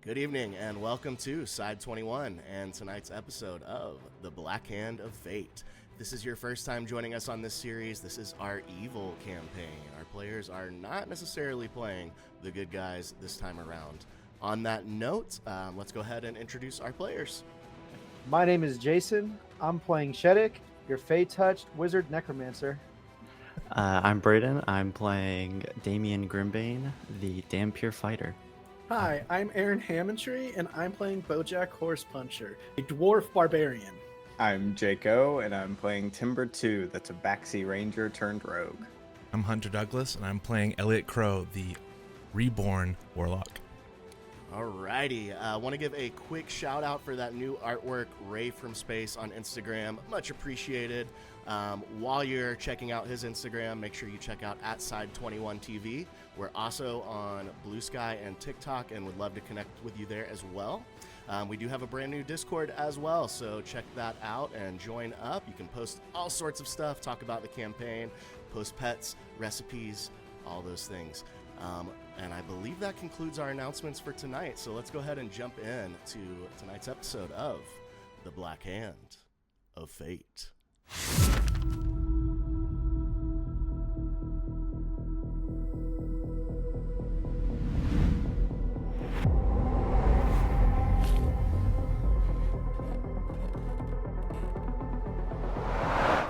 Good evening and welcome to Side21 and tonight's episode of The Black Hand of Fate. If this is your first time joining us on this series, this is our evil campaign. Our players are not necessarily playing the good guys this time around. On that note, let's go ahead and introduce our players. My name is Jason. I'm playing Shetic, your Fey-touched wizard necromancer. I'm Brayden. I'm playing Damian Grimbane, the damn pure fighter. Hi, I'm Aaron Hammontre, and I'm playing Bojack Horse Puncher, a dwarf barbarian. I'm Jaco, and I'm playing Timber 2, the Tabaxi Ranger turned rogue. I'm Hunter Douglas, and I'm playing Elliot Crowe, the reborn warlock. Alrighty, I want to give a quick shout out for that new artwork, Ray from Space on Instagram. Much appreciated. While you're checking out his Instagram, make sure you check out @Side21TV. We're also on Blue Sky and TikTok and would love to connect with you there as well. We do have a brand new Discord as well, so check that out and join up. You can post all sorts of stuff, talk about the campaign, post pets, recipes, all those things. And I believe that concludes our announcements for tonight, so let's go ahead and jump in to tonight's episode of The Black Hand of Fate.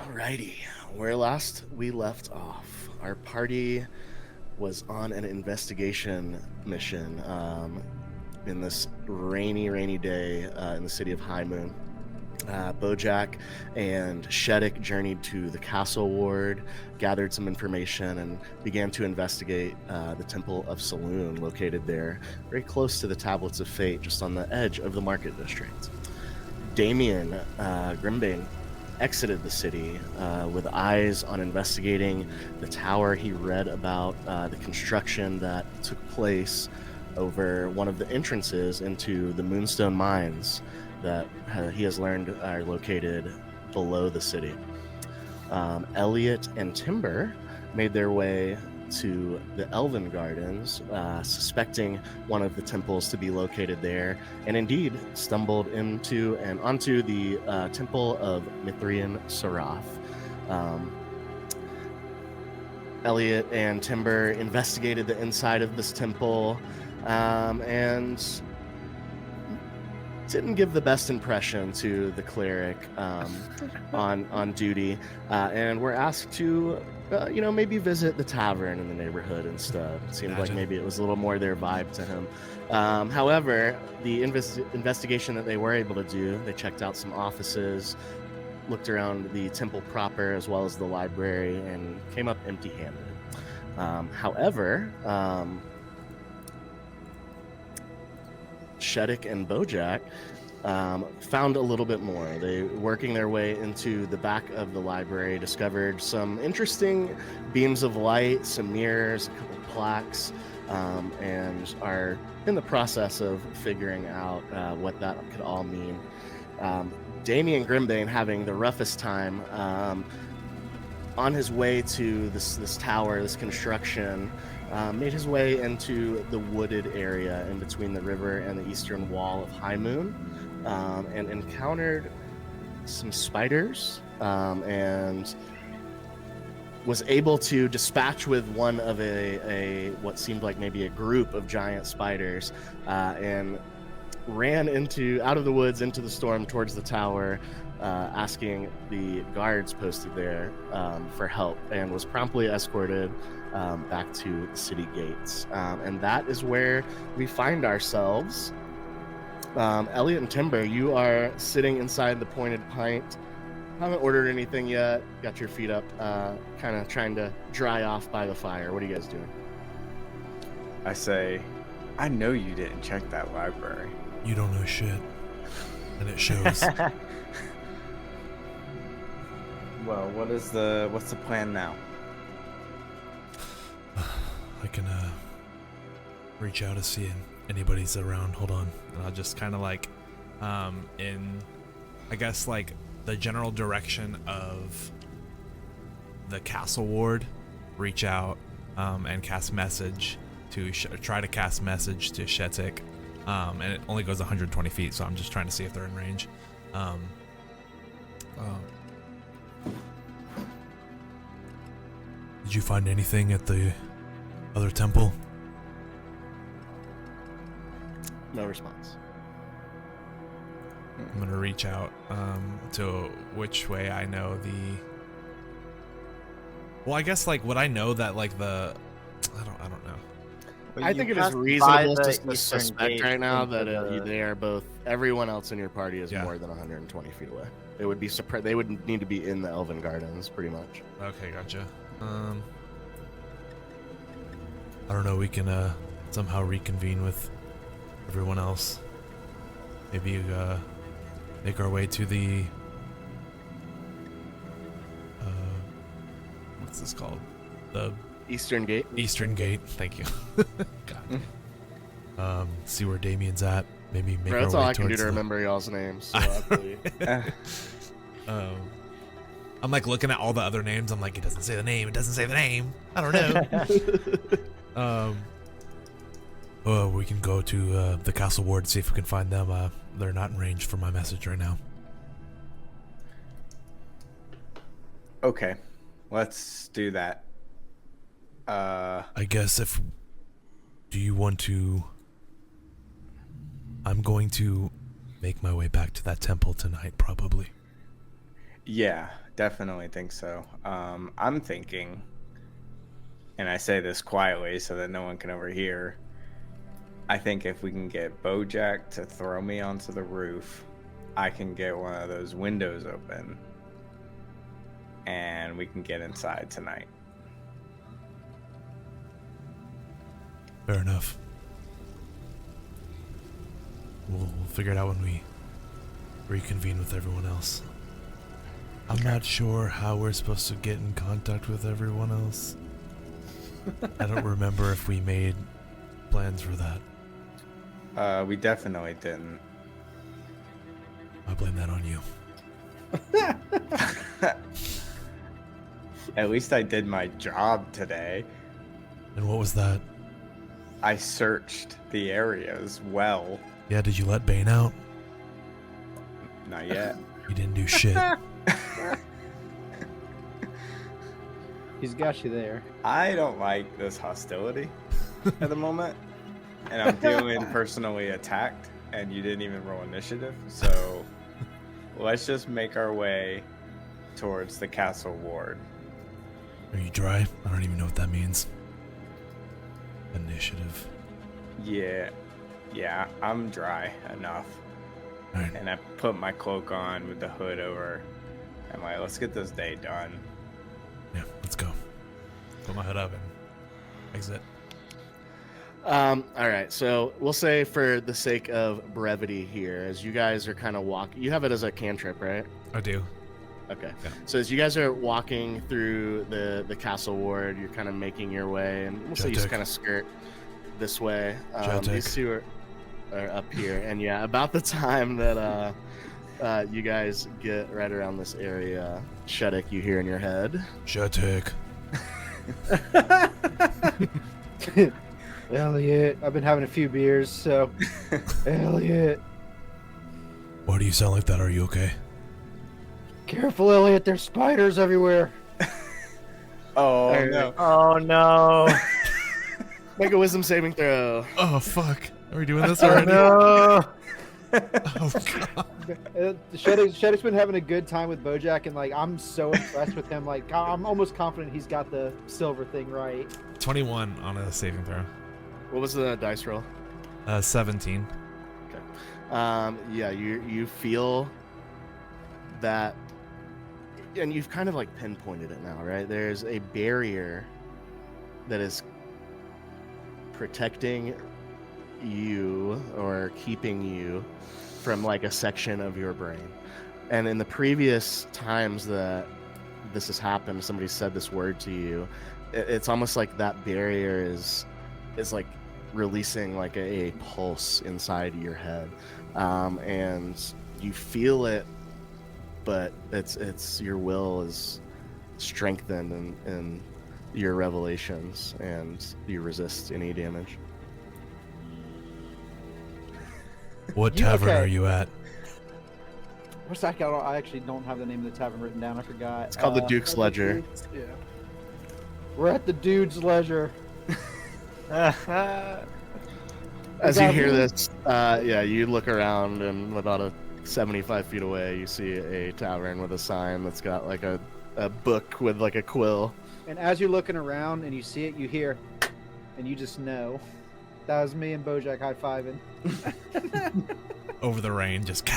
Alrighty, where last we left off, our party was on an investigation mission in this rainy day in the city of High Moon. Bojack and Shetic journeyed to the castle ward, gathered some information, and began to investigate the Temple of Saloon located there, very close to the Tablets of Fate, just on the edge of the market district. Damian Grimbane exited the city with eyes on investigating the tower. He read about the construction that took place over one of the entrances into the Moonstone Mines that he has learned are located below the city. Elliot and Timber made their way to the Elven Gardens, suspecting one of the temples to be located there, and indeed stumbled into and onto the Temple of Mithrian Sarath. Elliot and Timber investigated the inside of this temple and didn't give the best impression to the cleric on duty, and were asked to maybe visit the tavern in the neighborhood instead. It seemed like maybe it was a little more their vibe to him. However, the investigation that they were able to do, they checked out some offices, looked around the temple proper as well as the library, and came up empty-handed. However, Shetic and Bojack found a little bit more. They, working their way into the back of the library, discovered some interesting beams of light, some mirrors, a couple plaques, and are in the process of figuring out what that could all mean. Damian Grimbane having the roughest time on his way to this tower, this construction. Made his way into the wooded area in between the river and the eastern wall of High Moon, and encountered some spiders, and was able to dispatch with one of a what seemed like maybe a group of giant spiders, and ran out of the woods into the storm towards the tower, asking the guards posted there for help, and was promptly escorted back to the city gates. And that is where we find ourselves. Elliot and Timber, you are sitting inside the Pointed Pint. Haven't ordered anything yet. Got your feet up, kind of trying to dry off by the fire. What are you guys doing? I say, I know you didn't check that library. You don't know shit, and it shows. Well, what's the plan now? I can reach out to see if anybody's around. Hold on, and I'll just kind of like, in, I guess like the general direction of the castle ward, reach out and cast message to try to cast message to Shetic and it only goes 120 feet. So I'm just trying to see if they're in range. Did you find anything at the other temple? No response. I'm gonna reach out to which way I know the. Well, I guess like would I know that like the. I don't know. But I you think it is passed by reasonable the to eastern suspect gate right now into that the- they are both. Everyone else in your party is Yeah. more than 120 feet away. They would be surprised. They would need to be in the Elven Gardens, pretty much. Okay, gotcha. I don't know. We can somehow reconvene with everyone else. Maybe make our way to the what's this called? The Eastern Gate. Eastern Gate. Thank you. God. See where Damian's at. Maybe make Bro, our that's way all I can do towards to the- remember y'all's names. So luckily- I'm like looking at all the other names. I'm like, it doesn't say the name. It doesn't say the name. I don't know. We can go to the castle ward and see if we can find them. They're not in range for my message right now. Okay, let's do that. I guess if. Do you want to? I'm going to make my way back to that temple tonight, probably. Yeah, definitely think so. I'm thinking, and I say this quietly so that no one can overhear. I think if we can get Bojack to throw me onto the roof, I can get one of those windows open, and we can get inside tonight. Fair enough. We'll figure it out when we reconvene with everyone else. I'm not sure how we're supposed to get in contact with everyone else. I don't remember if we made plans for that. We definitely didn't. I blame that on you. At least I did my job today. And what was that? I searched the areas well. Yeah, did you let Bane out? Not yet. You didn't do shit. He's got you there. I don't like this hostility at the moment, and I'm feeling personally attacked, and you didn't even roll initiative, so let's just make our way towards the castle ward. Are you dry? I don't even know what that means. Initiative. Yeah, I'm dry enough. Alright. And I put my cloak on with the hood over. I'm like, let's get this day done. Yeah, let's go. Put my hood up and exit. All right, so we'll say for the sake of brevity here, as you guys are kind of walking, you have it as a cantrip, right? I do. Okay. Yeah. So as you guys are walking through the castle ward, you're kind of making your way, and we'll say you just Shetic. kind of skirt this way. Shetic. These two are up here, and yeah, about the time that you guys get right around this area, Shetic, you hear in your head. Shetic. Elliot, I've been having a few beers, so Elliot, Why do you sound like that? Are you okay? careful, Elliot. There's spiders everywhere. Oh, Alright. no. Oh no! Make a wisdom saving throw. Oh fuck! Are we doing this already? No! Oh god! Shetic's been having a good time with Bojack, and like I'm so impressed with him. Like I'm almost confident he's got the silver thing right. 21 on a saving throw. What was the dice roll? 17. Yeah, you feel that, and you've kind of like pinpointed it now, right? There's a barrier that is protecting you or keeping you from like a section of your brain. And in the previous times that this has happened, somebody said this word to you, it's almost like that barrier is like releasing like a pulse inside your head, and you feel it, but it's your will is strengthened in your revelations, and you resist any damage. What tavern okay. are you at? What's that? I actually don't have the name of the tavern written down. I forgot. It's called the Duke's Ledger. Yeah. We're at the Dude's Leisure. As you hear this, yeah, you look around, and about 75 feet away, you see a tavern with a sign that's got like a book with like a quill. And as you're looking around and you see it, you hear, and you just know. That was me and Bojack high-fiving. Over the rain, just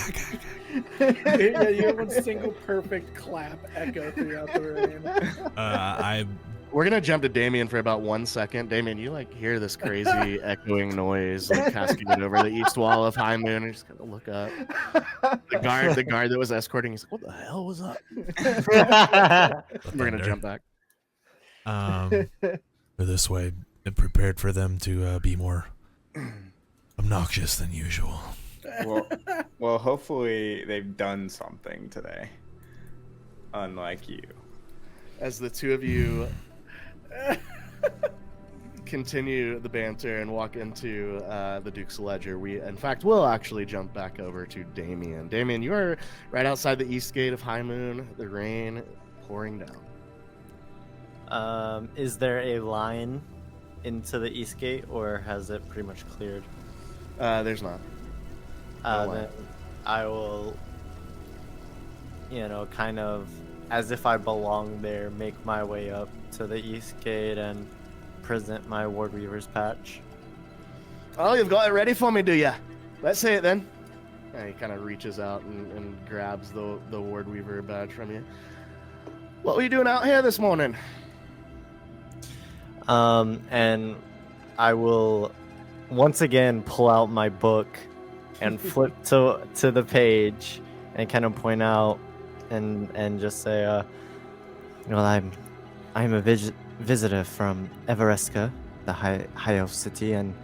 Yeah, you have one single perfect clap echo throughout the rain. We're gonna jump to Damian for about 1 second. Damian, you like hear this crazy echoing noise like cascaded over the east wall of High Moon, and you just gotta look up. The guard that was escorting, he's like, "What the hell was up?" We're gonna jump back. Or this way, and prepared for them to be more obnoxious than usual. Well, hopefully they've done something today, unlike you. As the two of you continue the banter and walk into the Duke's Ledger, we, in fact, will actually jump back over to Damian. Damian, you are right outside the east gate of High Moon, the rain pouring down. Is there a line into the east gate, or has it pretty much cleared? There's not. No line. Then I will, kind of, as if I belong there, make my way up to the east gate and present my Ward Weaver's patch. Oh, you've got it ready for me, do ya? Let's see it then. And he kind of reaches out and grabs the Ward Weaver badge from you. What were you doing out here this morning? And I will once again pull out my book and flip to the page and kind of point out and just say, well, I'm a visitor from Everesca, the High Elf City, and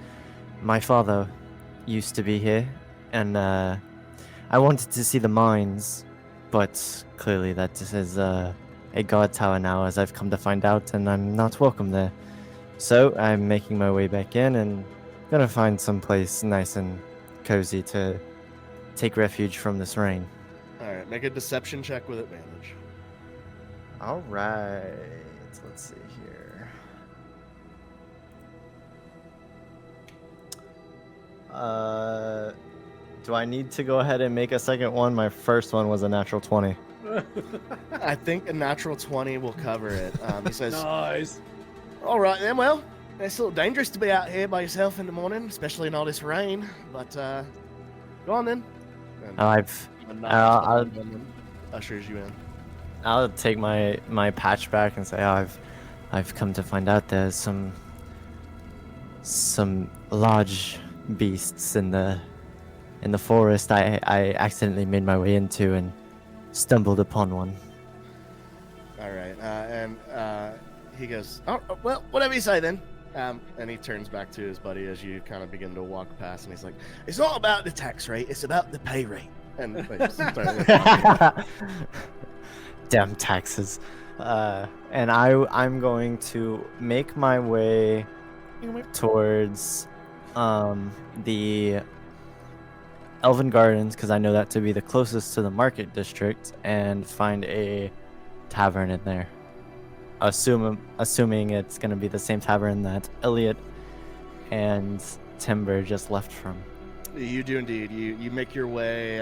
my father used to be here, and I wanted to see the mines, but clearly that is a guard tower now, as I've come to find out, and I'm not welcome there. So I'm making my way back in and gonna find some place nice and cozy to take refuge from this rain. Alright, make a deception check with advantage. Alright, let's see here. Do I need to go ahead and make a second one? My first one was a natural 20. I think a natural 20 will cover it. He says, Nice. Alright then, well, it's a little dangerous to be out here by yourself in the morning, especially in all this rain, but go on then. And I'll ushers you in. I'll take my patch back and say, I've come to find out there's some large beasts in the forest I accidentally made my way into and stumbled upon one. All right, and he goes, oh, well, whatever you say then. And he turns back to his buddy as you kind of begin to walk past, and he's like, it's not about the tax rate, it's about the pay rate. And damn taxes. And I'm going to make my way towards the Elven Gardens, because I know that to be the closest to the market district, and find a tavern in there. Assuming it's going to be the same tavern that Elliot and Timber just left from. You do indeed. You make your way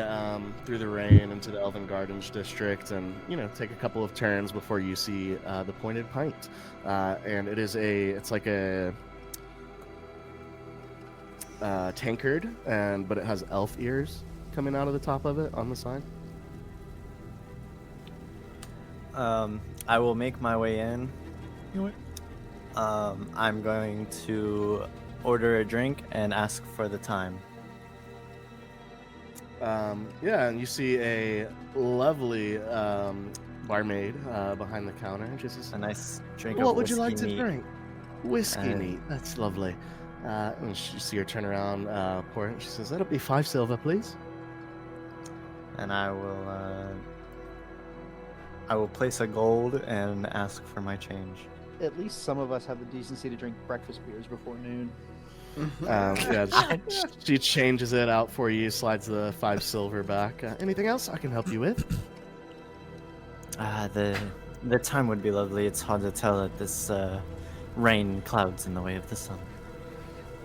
through the rain into the Elven Gardens district, and take a couple of turns before you see the Pointed Pint, and it's like a tankard, but it has elf ears coming out of the top of it on the side. I will make my way in. I'm going to order a drink and ask for the time. Yeah, and you see a lovely barmaid behind the counter. And she says, A nice drink what of would you like whiskey to neat. drink? Whiskey neat. That's lovely. And you see her turn around, pour it. She says, that'll be 5 silver, please. And I will place a gold and ask for my change. At least some of us have the decency to drink breakfast beers before noon. Yeah, she changes it out for you, slides the 5 silver back. Anything else I can help you with? The time would be lovely. It's hard to tell at this rain clouds in the way of the sun.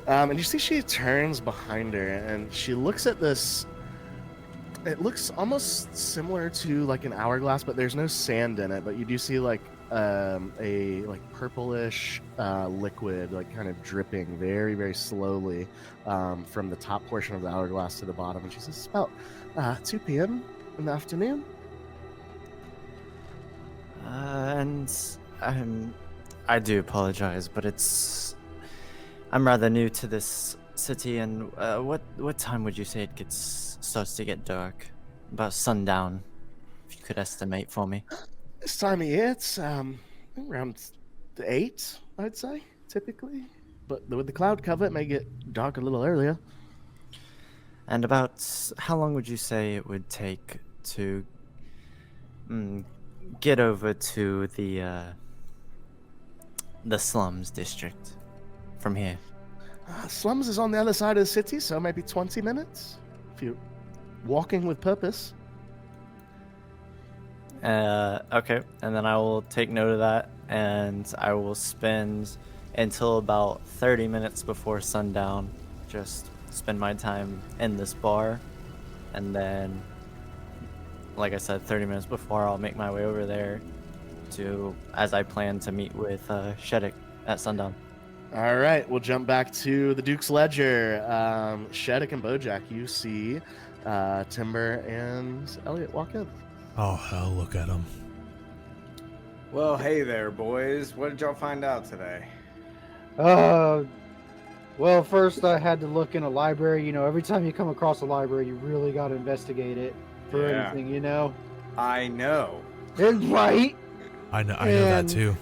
And you see she turns behind her and she looks at this. It looks almost similar to like an hourglass, but there's no sand in it. But you do see like a like purplish liquid, like kind of dripping very, very slowly from the top portion of the hourglass to the bottom. And she says, "It's about 2 p.m. in the afternoon." I do apologize, but I'm rather new to this city, and what time would you say it starts to get dark? About sundown, if you could estimate for me. This time of year, it's around 8, I'd say, typically. But with the cloud cover, it may get dark a little earlier. And about how long would you say it would take to get over to the slums district from here? Slums is on the other side of the city, so maybe 20 minutes if you're walking with purpose. Okay, and then I will take note of that, and I will spend until about 30 minutes before sundown, just spend my time in this bar, and then, like I said, 30 minutes before, I'll make my way over there as I plan to meet with Shetic at sundown. All right, we'll jump back to the Duke's Ledger. Shetic and Bojack, you see Timber and Elliot walk in. Oh, hell, look at him. Well, hey there, boys. What did y'all find out today? Well, first I had to look in a library. You know, every time you come across a library, you really got to investigate it for anything, you know? I know. And right? I know that too.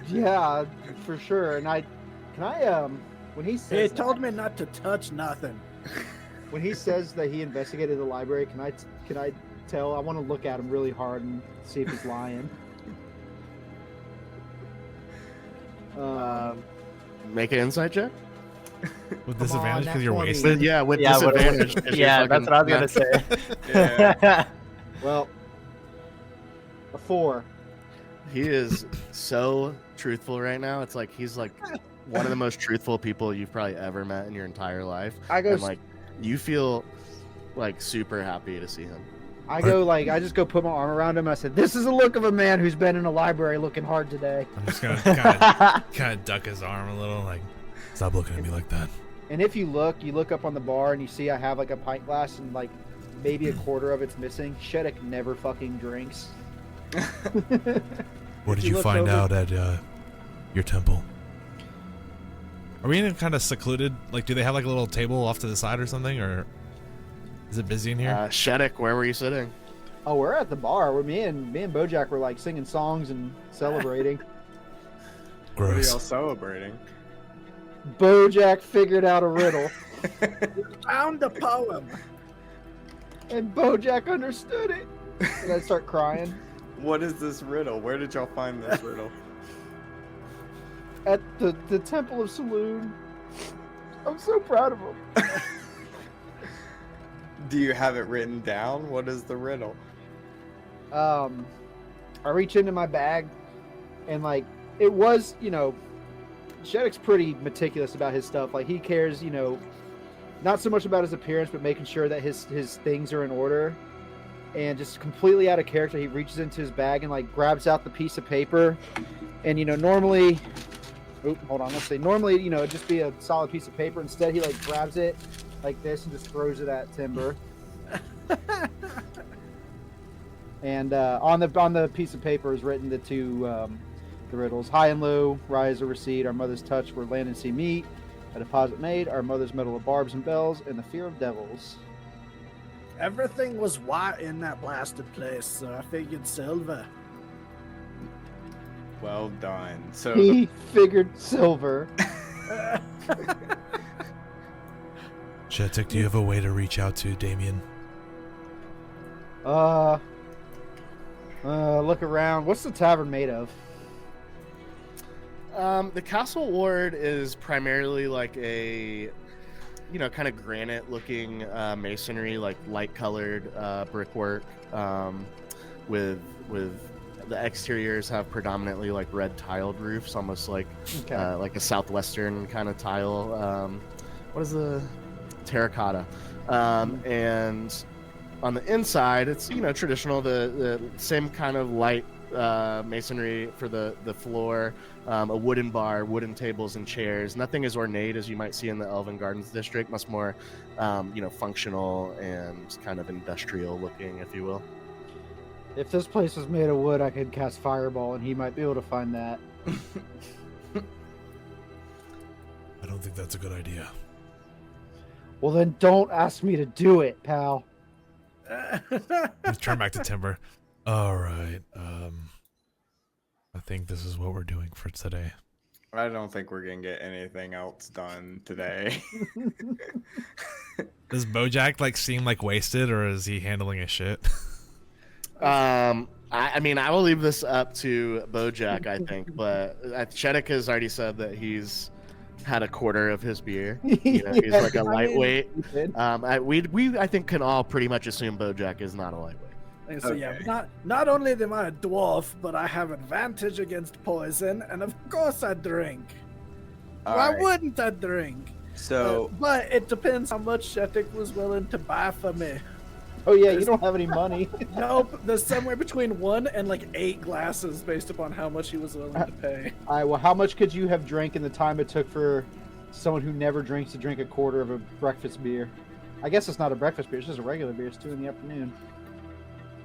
Yeah, for sure. And when he says He told me not to touch nothing. when he says that he investigated the library, can I tell? I want to look at him really hard and see if he's lying. Make an insight check. With Come on, disadvantage because you're 20. wasted? Yeah, with disadvantage. 'cause you're Yeah, that's fucking what I was gonna nuts. say. Yeah. Well, a 4. He is so truthful right now. It's like he's like one of the most truthful people you've probably ever met in your entire life. I go And like you feel like super happy to see him. I just go put my arm around him. I said, "This is the look of a man who's been in a library looking hard today." I'm just gonna kind of duck his arm a little, like, stop looking at me like that. And if you look up on the bar and you see I have like a pint glass and like maybe a quarter of it's missing. Shetic never fucking drinks. What did He you looks find over- out at your temple? Are we in a kind of secluded? Like, do they have like a little table off to the side or something, or is it busy in here? Shetic, where were you sitting? Oh, we're at the bar. Where me and Bojack were like singing songs and celebrating. What are Gross. y'all celebrating? Bojack figured out a riddle, Found the poem. and Bojack understood it. And I start crying. What is this riddle? Where did y'all find this riddle? At the Temple of Saloon. I'm so proud of him. Do you have it written down? What is the riddle? I reach into my bag, and like it was, Shetic's pretty meticulous about his stuff. Like he cares, not so much about his appearance, but making sure that his things are in order. And just completely out of character, he reaches into his bag and like grabs out the piece of paper. And normally, normally, it'd just be a solid piece of paper. Instead, he like grabs it like this and just throws it at Timber. And on the piece of paper is written the riddles: high and low, rise or recede. Our mother's touch where land and sea meet. A deposit made. Our mother's metal of barbs and bells, and the fear of devils. Everything was white in that blasted place, so I figured silver. Well done. So He figured silver. Shetic, do you have a way to reach out to Damian? Look around. What's the tavern made of? The castle ward is primarily like a, kind of granite-looking masonry, like light-colored brickwork, with the exteriors have predominantly like red tiled roofs, almost like a southwestern kind of tile. What is the terracotta? And on the inside, it's traditional, the same kind of light masonry for the floor, a wooden bar, wooden tables and chairs. Nothing as ornate as you might see in the Elven Gardens district. Much more, functional and kind of industrial looking, if you will. If this place was made of wood, I could cast Fireball, and he might be able to find that. I don't think that's a good idea. Well, then don't ask me to do it, pal. Let's turn back to Timber. All right. I think this is what we're doing for today. I don't think we're gonna get anything else done today. Does Bojack seem wasted, or is he handling his shit? I mean, I will leave this up to Bojack, I think, but Shetic has already said that he's had a quarter of his beer. He's like a lightweight. I think can all pretty much assume Bojack is not a lightweight. So yeah, not only am I a dwarf, but I have advantage against poison, and of course I drink. Why wouldn't I drink? So, but it depends how much Shetic was willing to buy for me. Oh yeah, you don't have any money. Nope, there's somewhere between 1 and 8 glasses based upon how much he was willing to pay. All right, well, how much could you have drank in the time it took for someone who never drinks to drink a quarter of a breakfast beer? I guess it's not a breakfast beer; it's just a regular beer. It's 2 in the afternoon.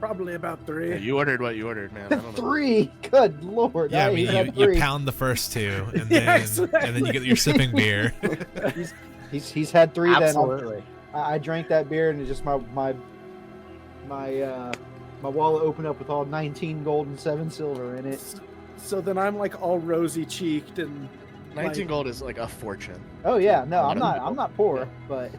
Probably about 3. Yeah, you ordered what you ordered, man. I don't know. 3. Good lord! Yeah, I mean, you pound the first 2, and then you get your sipping beer. He's had 3. Absolutely. Then I drank that beer, and it's just my wallet opened up with all 19 gold and 7 silver in it. So then I'm all rosy cheeked and 19 gold is like a fortune. Oh yeah, no, I'm not poor, but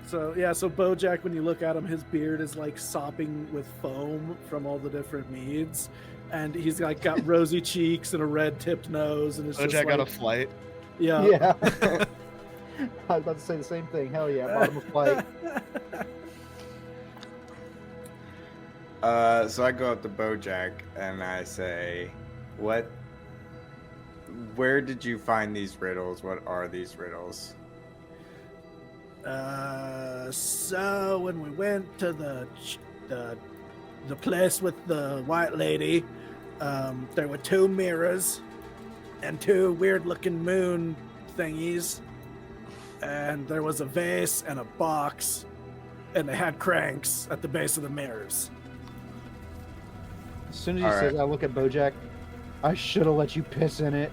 so Bojack, when you look at him, his beard is sopping with foam from all the different meads, and he's got rosy cheeks and a red tipped nose, and it's Bojack got a flight. Yeah. Yeah. I was about to say the same thing. Hell yeah, bottom of flight. So I go up to Bojack and I say, where did you find these riddles? What are these riddles? So when we went to the place with the white lady, there were 2 mirrors and 2 weird looking moon thingies, and there was a vase and a box, and they had cranks at the base of the mirrors. As soon as you say that, I look at Bojack. I should have let you piss in it.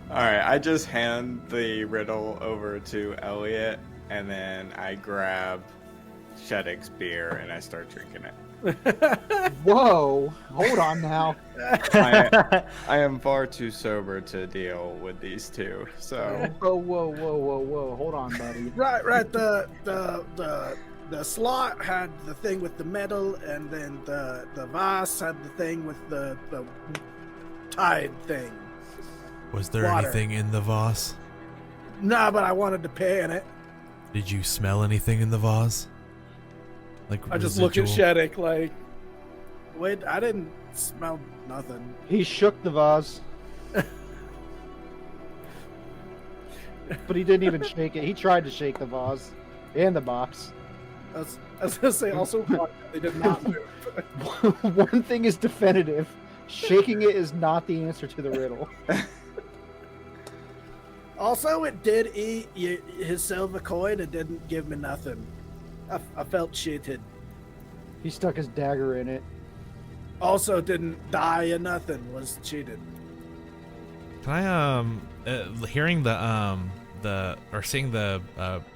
Alright, I just hand the riddle over to Elliot, and then I grab Shetic's beer and I start drinking it. Whoa! Hold on now. I am far too sober to deal with these 2, so... Whoa. Hold on, buddy. Right. The slot had the thing with the metal, and then the vase had the thing with the tide thing. Was there Water. anything in the vase? Nah, but I wanted to pay in it. Did you smell anything in the vase? I just look at Shetic wait, I didn't smell nothing. He shook the vase. But he didn't even shake it. He tried to shake the vase and the box. I was going to say, also, they did not move. One thing is definitive. Shaking it is not the answer to the riddle. Also, it did eat his silver coin and didn't give me nothing. I felt cheated. He stuck his dagger in it. Also didn't die or nothing, was cheated. Can I hearing seeing the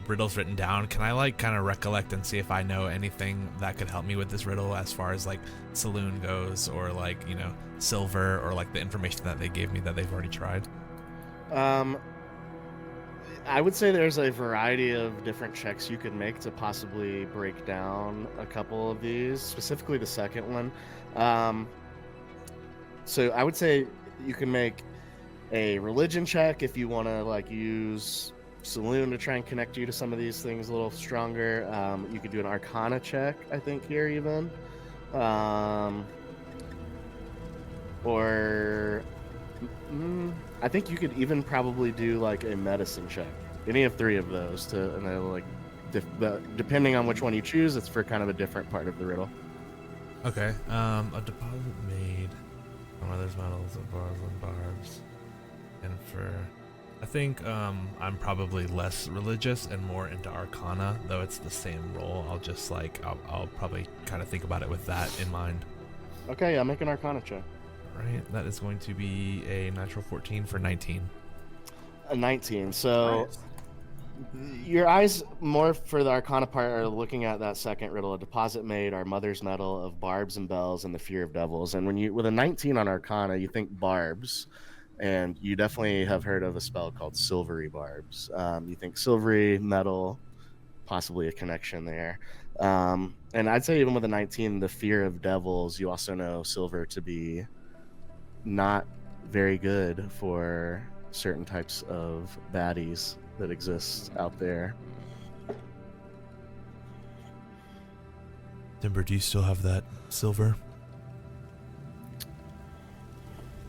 riddles written down, can I kind of recollect and see if I know anything that could help me with this riddle as far as saloon goes, or silver, or the information that they gave me that they've already tried? I would say there's a variety of different checks you could make to possibly break down a couple of these, specifically the second one. So I would say you can make a religion check if you want to like use Saloon to try and connect you to some of these things a little stronger. You could do an Arcana check, I think, here even. Or I think you could even probably do like a medicine check. Any of three of those to, and then like depending on which one you choose, it's for kind of a different part of the riddle. Okay. A deposit made on mother's metals of bars and barbs, and for. I think I'm probably less religious and more into Arcana, though it's the same role. I'll just like I'll probably kind of think about it with that in mind. Okay, yeah, make an Arcana check. Right, that is going to be a natural 14 for 19. A 19. So your eyes more for the Arcana part are looking at that second riddle: a deposit made, our mother's metal of barbs and bells, and the fear of devils. And when you with a 19 on Arcana, you think barbs. And you definitely have heard of a spell called Silvery Barbs. You think silvery, metal, possibly a connection there. And I'd say even with a 19, the fear of devils, you also know silver to be not very good for certain types of baddies that exist out there. Timber, do you still have that silver?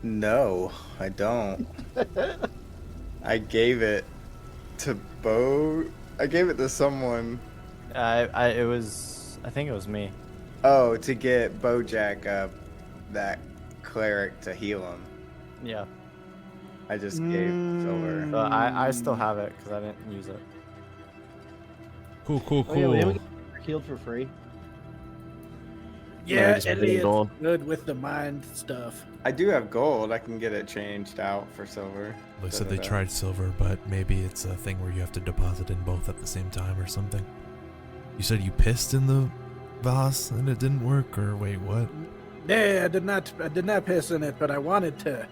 No, I don't. I gave it to I gave it to someone. I think it was me. Oh, to get Bojack that cleric to heal him. Yeah. I just gave silver. But I still have it because I didn't use it. Cool. Oh, yeah, we get healed for free. Yeah, just getting Elliot's gold. good with the mind stuff. I do have gold. I can get it changed out for silver. They said they tried silver, but maybe it's a thing where you have to deposit in both at the same time or something. You said you pissed in the vase and it didn't work, or wait, what? Yeah, I did not piss in it, but I wanted to.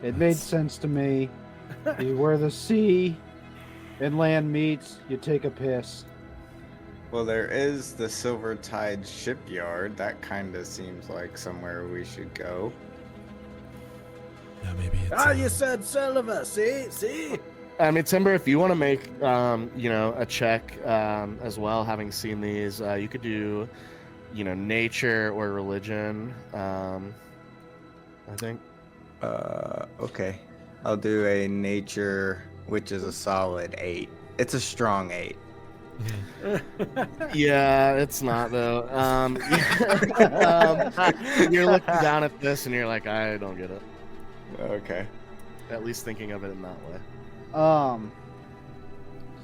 It made sense to me. Where the sea and land meets, you take a piss. Well, there is the Silver Tide shipyard. That kind of seems like somewhere we should go. Yeah, maybe it's. You said silver. See? I mean, Timber, if you want to make, a check as well, having seen these, you could do, nature or religion, I think. Okay. I'll do a nature, which is a solid 8. It's a strong 8. Yeah, it's not, though. You're looking down at this and you're like, I don't get it. Okay. At least thinking of it in that way.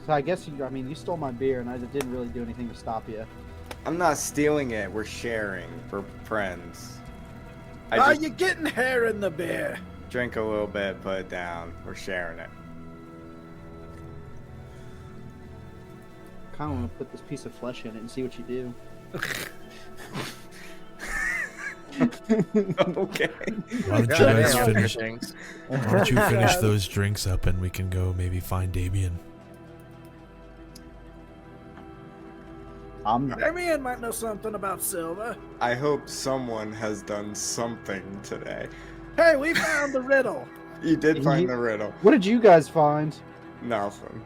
So I guess you stole my beer, and I didn't really do anything to stop you. I'm not stealing it. We're sharing. We're friends. You're getting hair in the beer. Drink a little bit, put it down. We're sharing it. Kind of want to put this piece of flesh in it and see what you do. Okay. Why don't you guys finish? Why don't you finish those drinks up and we can go maybe find Damian? Damian might know something about silver. I hope someone has done something today. Hey, we found the riddle. You did find the riddle. What did you guys find? Nothing.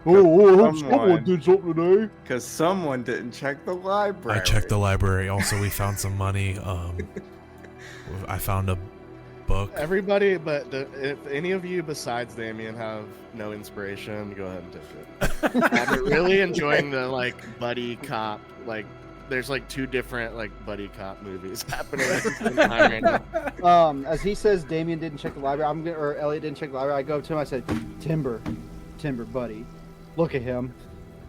Someone did something today. Because someone didn't check the library. I checked the library. Also, we found some money. I found a book. Everybody, but if any of you besides Damian have no inspiration, go ahead and take it. I'm really enjoying the buddy cop. There's two different buddy cop movies happening at the same time right now. As he says, Damian didn't check the library. or Elliot didn't check the library. I go up to him. I said, Timber, buddy, look at him.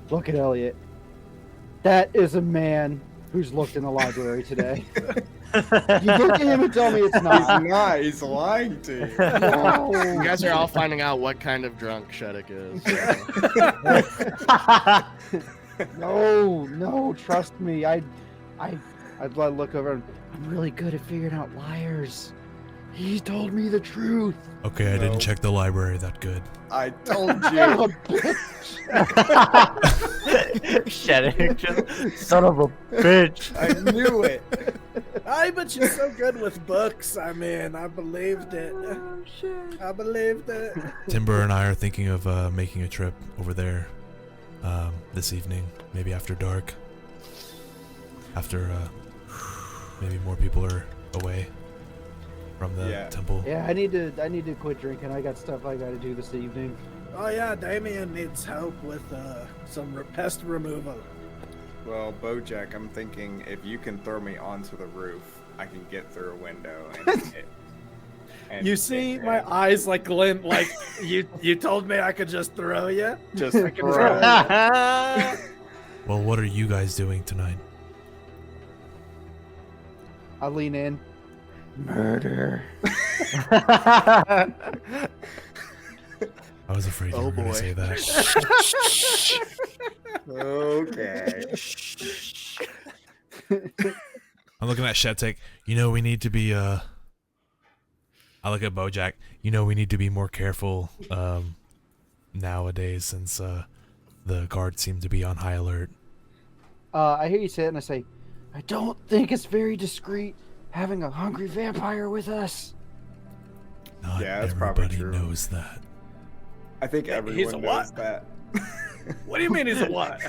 Look at Elliot. That is a man who's looked in the library today. You look at him and tell me it's not. He's not. He's lying to you. No. You guys are all finding out what kind of drunk Shetic is. No, trust me. I'd look over and I'm really good at figuring out liars. He told me the truth. Okay, I didn't check the library that good. I told Son you. of a bitch. Shetic, just son of a bitch. I knew it. Aye, but you're so good with books. I mean, I believed it. I believed it. Timber and I are thinking of making a trip over there this evening, maybe after dark. After maybe more people are away from the temple. Yeah, I need to quit drinking. I got stuff I got to do this evening. Oh yeah, Damian needs help with some pest removal. Well, Bojack, I'm thinking if you can throw me onto the roof, I can get through a window. And You see my eyes like glint, like you told me I could just throw you. just Well, what are you guys doing tonight? I lean in. Murder. I was afraid you were going boy. to say that. Okay. I'm looking at Shetic. You know, we need to be, I look at Bojack. You know, we need to be more careful, nowadays since, the guards seem to be on high alert. I hear you say it, and I say, I don't think it's very discreet having a hungry vampire with us. Not Yeah, that's probably everybody true. knows that. I think He's a everyone what? knows that. What do you mean he's a what?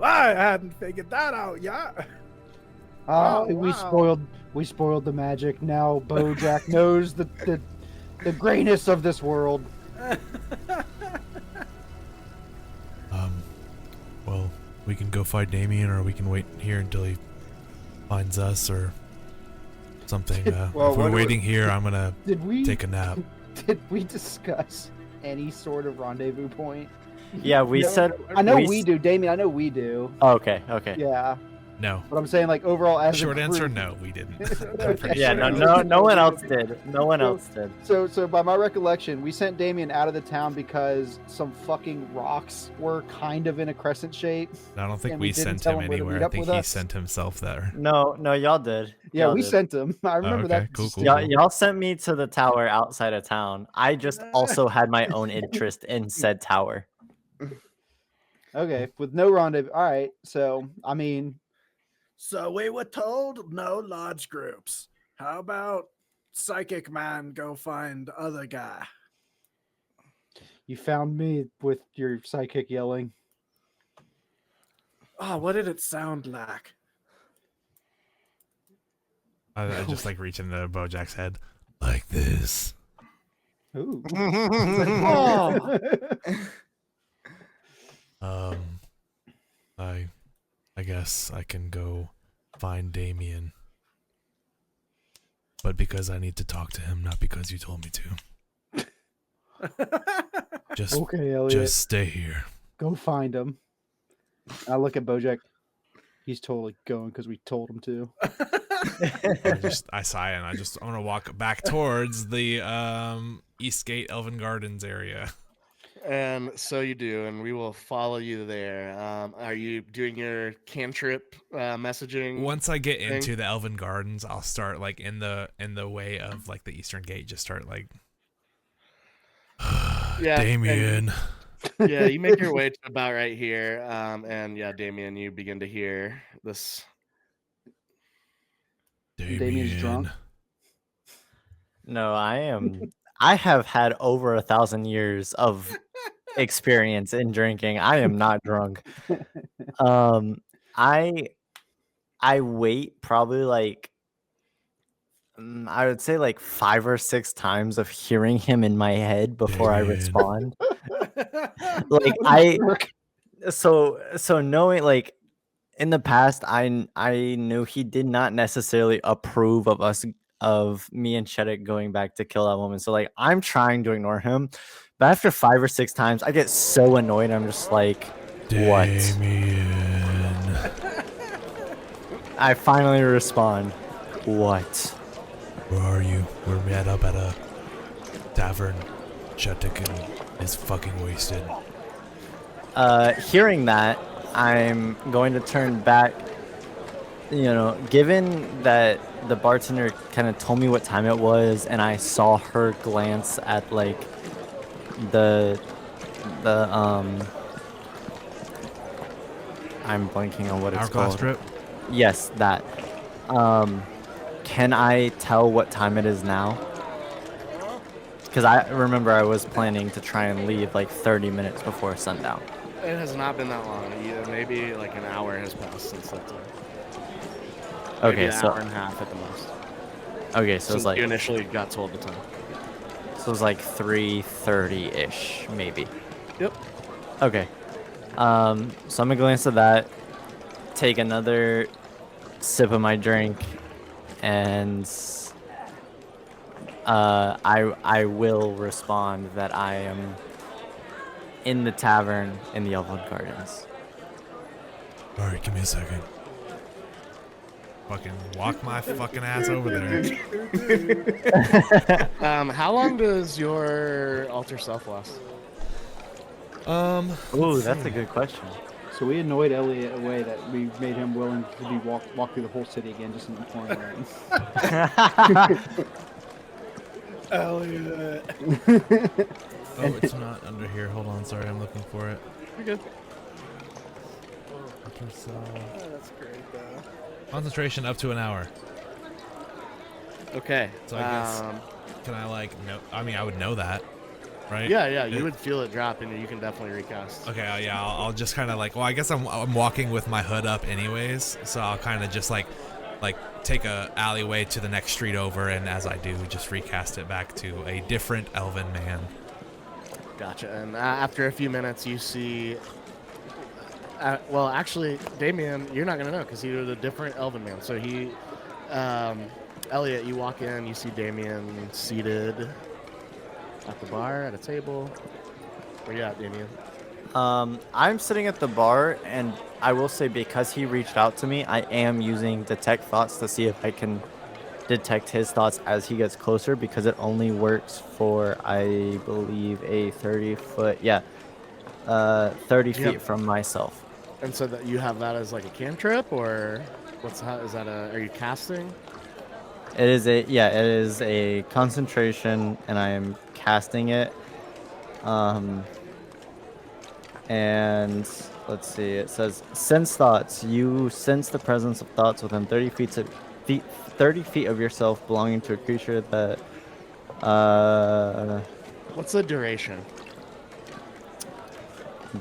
I hadn't figured that out yet. Oh, Oh, wow. we spoiled the magic. Now Bojack knows the grayness of this world. Well, we can go fight Damian, or we can wait here until he finds us, or something. Well, if what we're do waiting here, I'm gonna Did we take a nap. did we discuss any sort of rendezvous point? Yeah, we No, said. I know we we do, Damian. I know we do. Oh, okay, okay. Yeah, No. but I'm saying like overall as a Short answer, group- no, we didn't. Okay. I'm pretty Yeah, sure. no one else did. No one else did. So by my recollection, we sent Damian out of the town because some fucking rocks were kind of in a crescent shape. I don't think And we we didn't sent tell him him where to meet anywhere. I up think with he us. sent himself there. No, y'all did. Yeah, Y'all we did. sent him. I remember okay, that. cool. Y'all sent me to the tower outside of town. I just also had my own interest in said tower. Okay, with no rendezvous. All right, so I mean, So we were told no large groups. How about Psychic Man go find other guy? you found me with your psychic yelling. Oh, what did it sound like? I just like reach into Bojack's head like this. Ooh. I guess I can go find Damian. But because I need to talk to him, not because you told me to. Just Okay, Elliot, just stay here. go find him. I look at Bojack. He's totally going because we told him to. I sigh and I'm gonna walk back towards the Eastgate Elven Gardens area. And so you do, and we will follow you there. Are you doing your cantrip messaging? Once I get thing? into the Elven Gardens, I'll start like in the way of like the Eastern Gate, just start like Yeah, Damian. Yeah, you make your way to about right here. And yeah, Damian, you begin to hear this. Damian's drunk. No, I have had over 1,000 years of experience in drinking. I am not drunk. I wait probably like I would say like 5 or 6 times of hearing him in my head before I Damian. respond. Like so knowing like in the past I knew he did not necessarily approve of me and Shetic going back to kill that woman. So like I'm trying to ignore him. But after 5 or 6 times, I get so annoyed. I'm just like, what? Damian. I finally respond, what? Where are you? We're met up at a tavern. Shetic is fucking wasted. Hearing that, I'm going to turn back. You know, given that the bartender kind of told me what time it was, and I saw her glance at like the I'm blanking on what it's Hourglass called. drip. Yes, that. Can I tell what time it is now? Because I remember I was planning to try and leave like 30 minutes before sundown. It has not been that long. Maybe like an hour has passed since that time. Maybe Okay, an so hour and a half at the most. okay, so Since it's like you initially got told the time. so it's like 3:30-ish, maybe. Yep. Okay. So I'm gonna glance at that, take another sip of my drink, and I will respond that I am in the tavern in the Elven Gardens. All right, give me a second. Fucking walk my fucking ass over there. How long does your alter self last? Ooh, that's a good question. So we annoyed Elliot away that we made him willing to be walk through the whole city again just in the pouring rain. Elliot. Oh, it's not under here. Hold on, sorry, I'm looking for it. You're good. That's great, though. Concentration up to an hour. Okay. So I guess can I like know? I mean, I would know that, right? Yeah, you would feel it drop, and you can definitely recast. Okay, yeah, I'll just kind of like. Well, I guess I'm walking with my hood up anyways, so I'll kind of just like take a alleyway to the next street over, and as I do, just recast it back to a different elven man. Gotcha. And after a few minutes, you see. Well, actually, Damian, you're not gonna know because he was a different elven man. So he, Elliot, you walk in, you see Damian seated at the bar at a table. Where you at, Damian? I'm sitting at the bar, and I will say because he reached out to me, I am using detect thoughts to see if I can detect his thoughts as he gets closer, because it only works for, I believe, a 30-foot, 30 feet from myself. And so that you have that as like a cantrip, or is that are you casting? It is a concentration, and I am casting it. And let's see, it says sense thoughts. You sense the presence of thoughts within 30 feet of yourself belonging to a creature that What's the duration?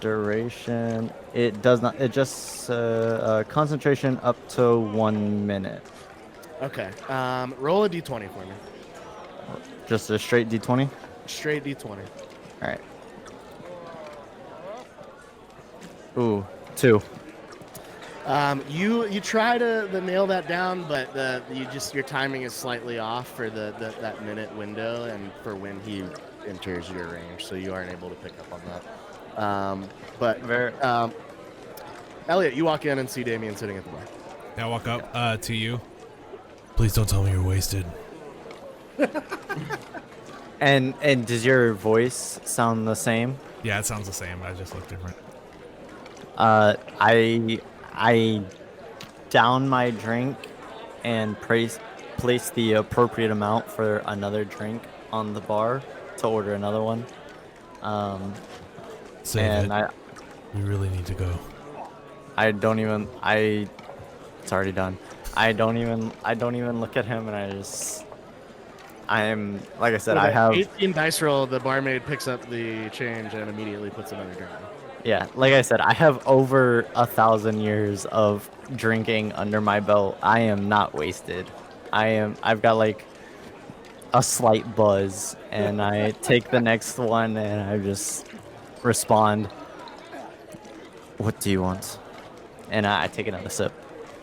Duration, it does not, it just concentration up to 1 minute. Okay. Roll a d20 for me. Just a straight d20. Straight d20. All right. Ooh, 2. You try to nail that down, but your timing is slightly off for that minute window and for when he enters your range, so you aren't able to pick up on that. Elliot, you walk in and see Damian sitting at the bar. Yeah, I walk up to you. Please don't tell me you're wasted. And does your voice sound the same? Yeah, it sounds the same. I just look different. I down my drink and place the appropriate amount for another drink on the bar to order another one. Save it. We really need to go. It's already done. I don't even look at him, and I am, like I said, I have 18 dice roll. The barmaid picks up the change and immediately puts another drink on. Yeah, like I said, I have over 1,000 years of drinking under my belt. I am not wasted. I've got like a slight buzz, and I take the next one, and I just respond, "What do you want?" And I take another sip.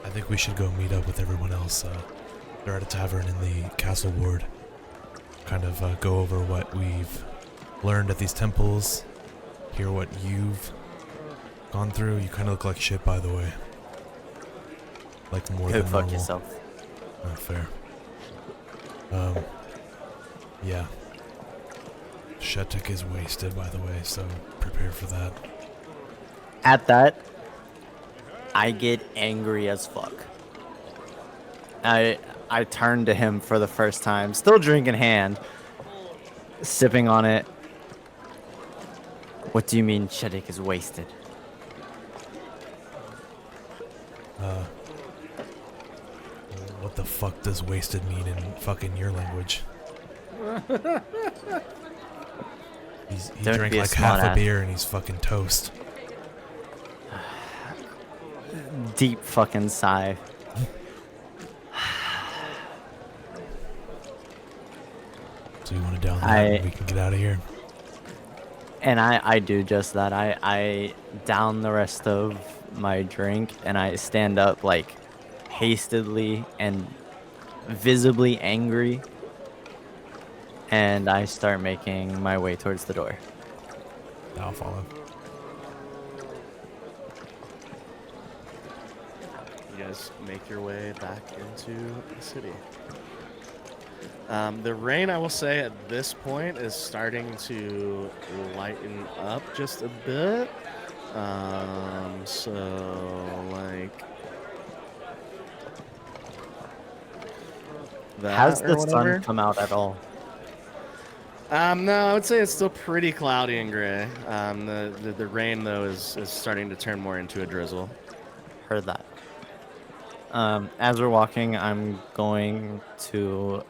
I think we should go meet up with everyone else. They're at a tavern in the castle ward. Kind of go over what we've learned at these temples. Hear what you've gone through. You kind of look like shit, by the way. Like more Go than fuck normal. yourself. Not fair. Yeah. Shetic is wasted, by the way, so prepare for that. At that, I get angry as fuck. I turn to him for the first time, still drink in hand, sipping on it. What do you mean Shetic is wasted? What the fuck does wasted mean in fucking your language? He Don't drank be a like half a smartass. beer and he's fucking toast. Deep fucking sigh. So you want to down that and we can get out of here? And I do just that. I down the rest of my drink and I stand up like hastily and visibly angry. And I start making my way towards the door. I'll follow. You guys make your way back into the city. The rain, I will say, at this point is starting to lighten up just a bit. So, like... that Has or the whatever. sun come out at all? No, I would say it's still pretty cloudy and gray. The rain, though, is starting to turn more into a drizzle. Heard that. As we're walking, I'm going to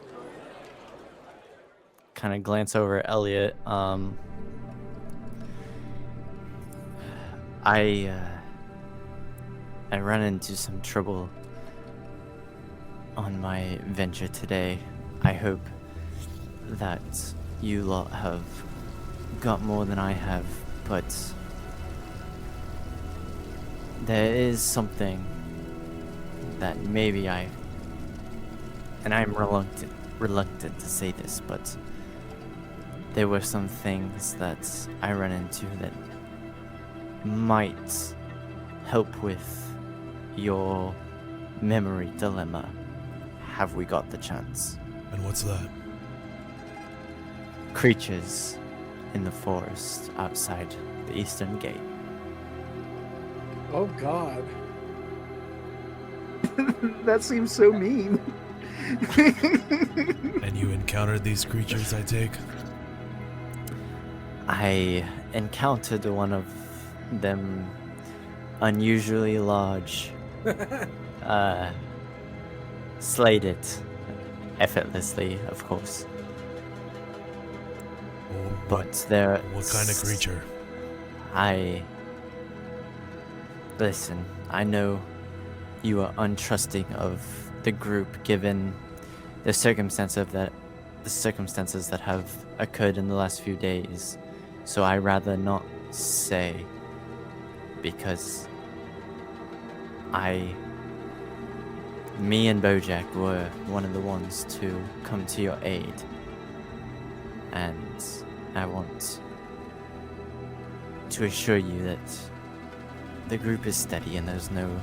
kind of glance over Elliot. I ran into some trouble on my venture today. I hope that you lot have got more than I have, but there is something that maybe and I'm reluctant to say this, but there were some things that I ran into that might help with your memory dilemma. Have we got the chance? And what's that? Creatures in the forest outside the eastern gate. Oh God. That seems so mean. And you encountered these creatures, I take? I encountered one of them unusually large. Slayed it effortlessly, of course. Well, But there. what kind of creature? Listen, I know you are untrusting of the group given the circumstances that have occurred in the last few days. So I rather not say, because me and Bojack were one of the ones to come to your aid. And I want to assure you that the group is steady and there's no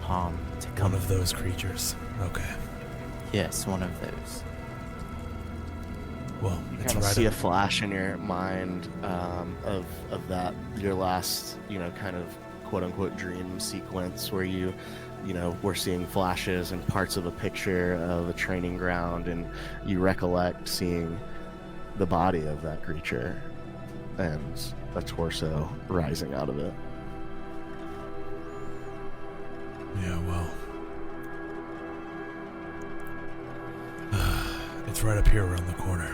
harm to come. One of those creatures. Okay. Yes, one of those. Well, You it's kind of right see a up. flash in your mind of that, your last, kind of quote-unquote dream sequence where you were seeing flashes and parts of a picture of a training ground, and you recollect seeing the body of that creature and a torso rising out of it. Yeah, well. It's right up here around the corner.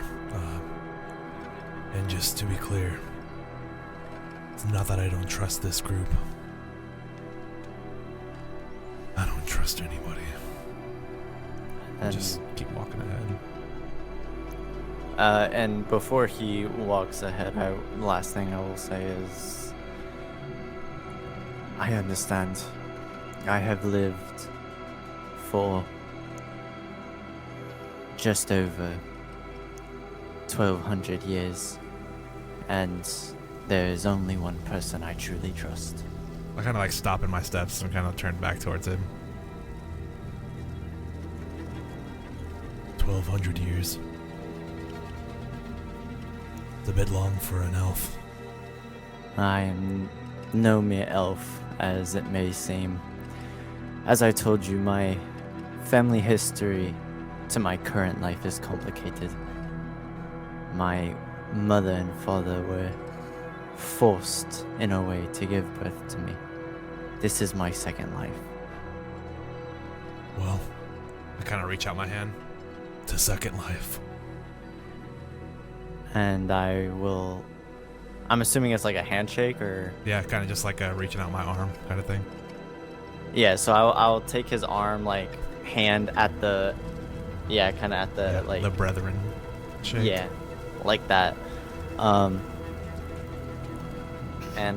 And just to be clear, it's not that I don't trust this group. I don't trust anybody. And, Just keep walking ahead. and before he walks ahead, the last thing I will say is, I understand. I have lived for just over 1,200 years, and there is only one person I truly trust. I kind of like stop in my steps and kind of turn back towards him. 1,200 years. It's a bit long for an elf. I am no mere elf, as it may seem. As I told you, my family history to my current life is complicated. My mother and father were forced, in a way, to give birth to me. This is my second life. Well, I kind of reach out my hand to Second Life. And I'm assuming it's like a handshake or... Yeah, kind of just like a reaching out my arm kind of thing. Yeah, so I'll take his arm, like, hand at the... Yeah, kind of at the, Yeah, like... the brethren shake. Yeah, like that. And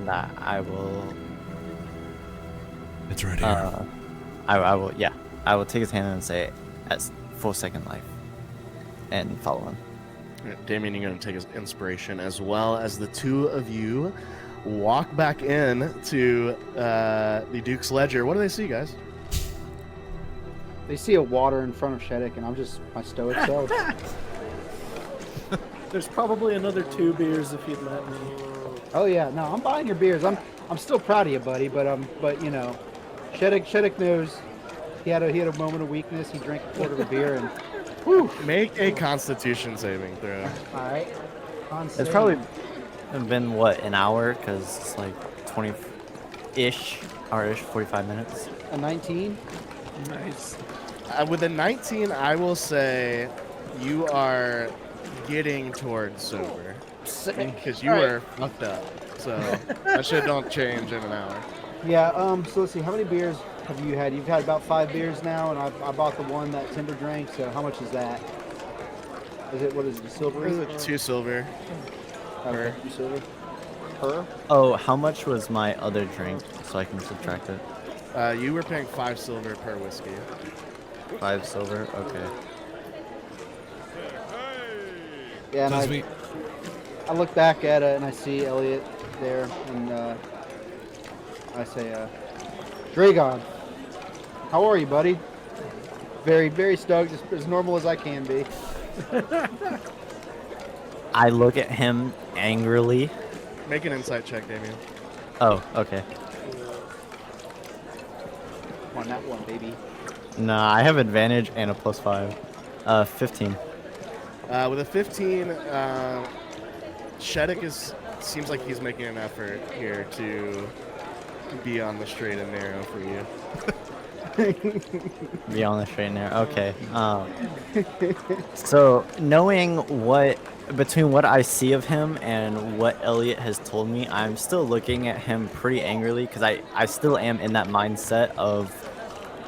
I will... It's right here. I will, yeah. I will take his hand and say, "As for Second Life," and follow him. Damian, you're going to take his inspiration, as well as the two of you walk back in to the Duke's Ledger. What do they see, guys? They see a water in front of Shetic, and I'm just my stoic self. There's probably another 2 beers if you'd let me. Oh yeah, no, I'm buying your beers. I'm still proud of you, buddy. But you know, Shetic knows he had a moment of weakness. He drank a quart of a beer and. Whew. Make a Constitution saving throw. All right. It's probably been, what, an hour? Because it's like 20-ish, hour-ish, 45 minutes. A 19. Nice. With a 19, I will say you are getting towards sober. Because you were fucked up. So that shit don't change in an hour. Yeah. So let's see. How many beers have you had? You've had about 5 beers now, and I bought the one that Timber drank. So how much is that? What is it? Silver? Is it 2 silver? Okay, 2 silver. Per? Oh, how much was my other drink? So I can subtract it. You were paying 5 silver per whiskey. 5 silver? Okay. Yeah, and I look back at it and I see Elliot there, and I say, Dragon, how are you, buddy? Very, very stoked, just as normal as I can be. I look at him angrily. Make an insight check, Damian. Oh, okay. Come on, that one, baby. Nah, I have advantage and a +5. 15. With a 15, Shetic seems like he's making an effort here to be on the straight and narrow for you. Be on the straight and narrow. Okay. So knowing between what I see of him and what Elliot has told me, I'm still looking at him pretty angrily because I still am in that mindset of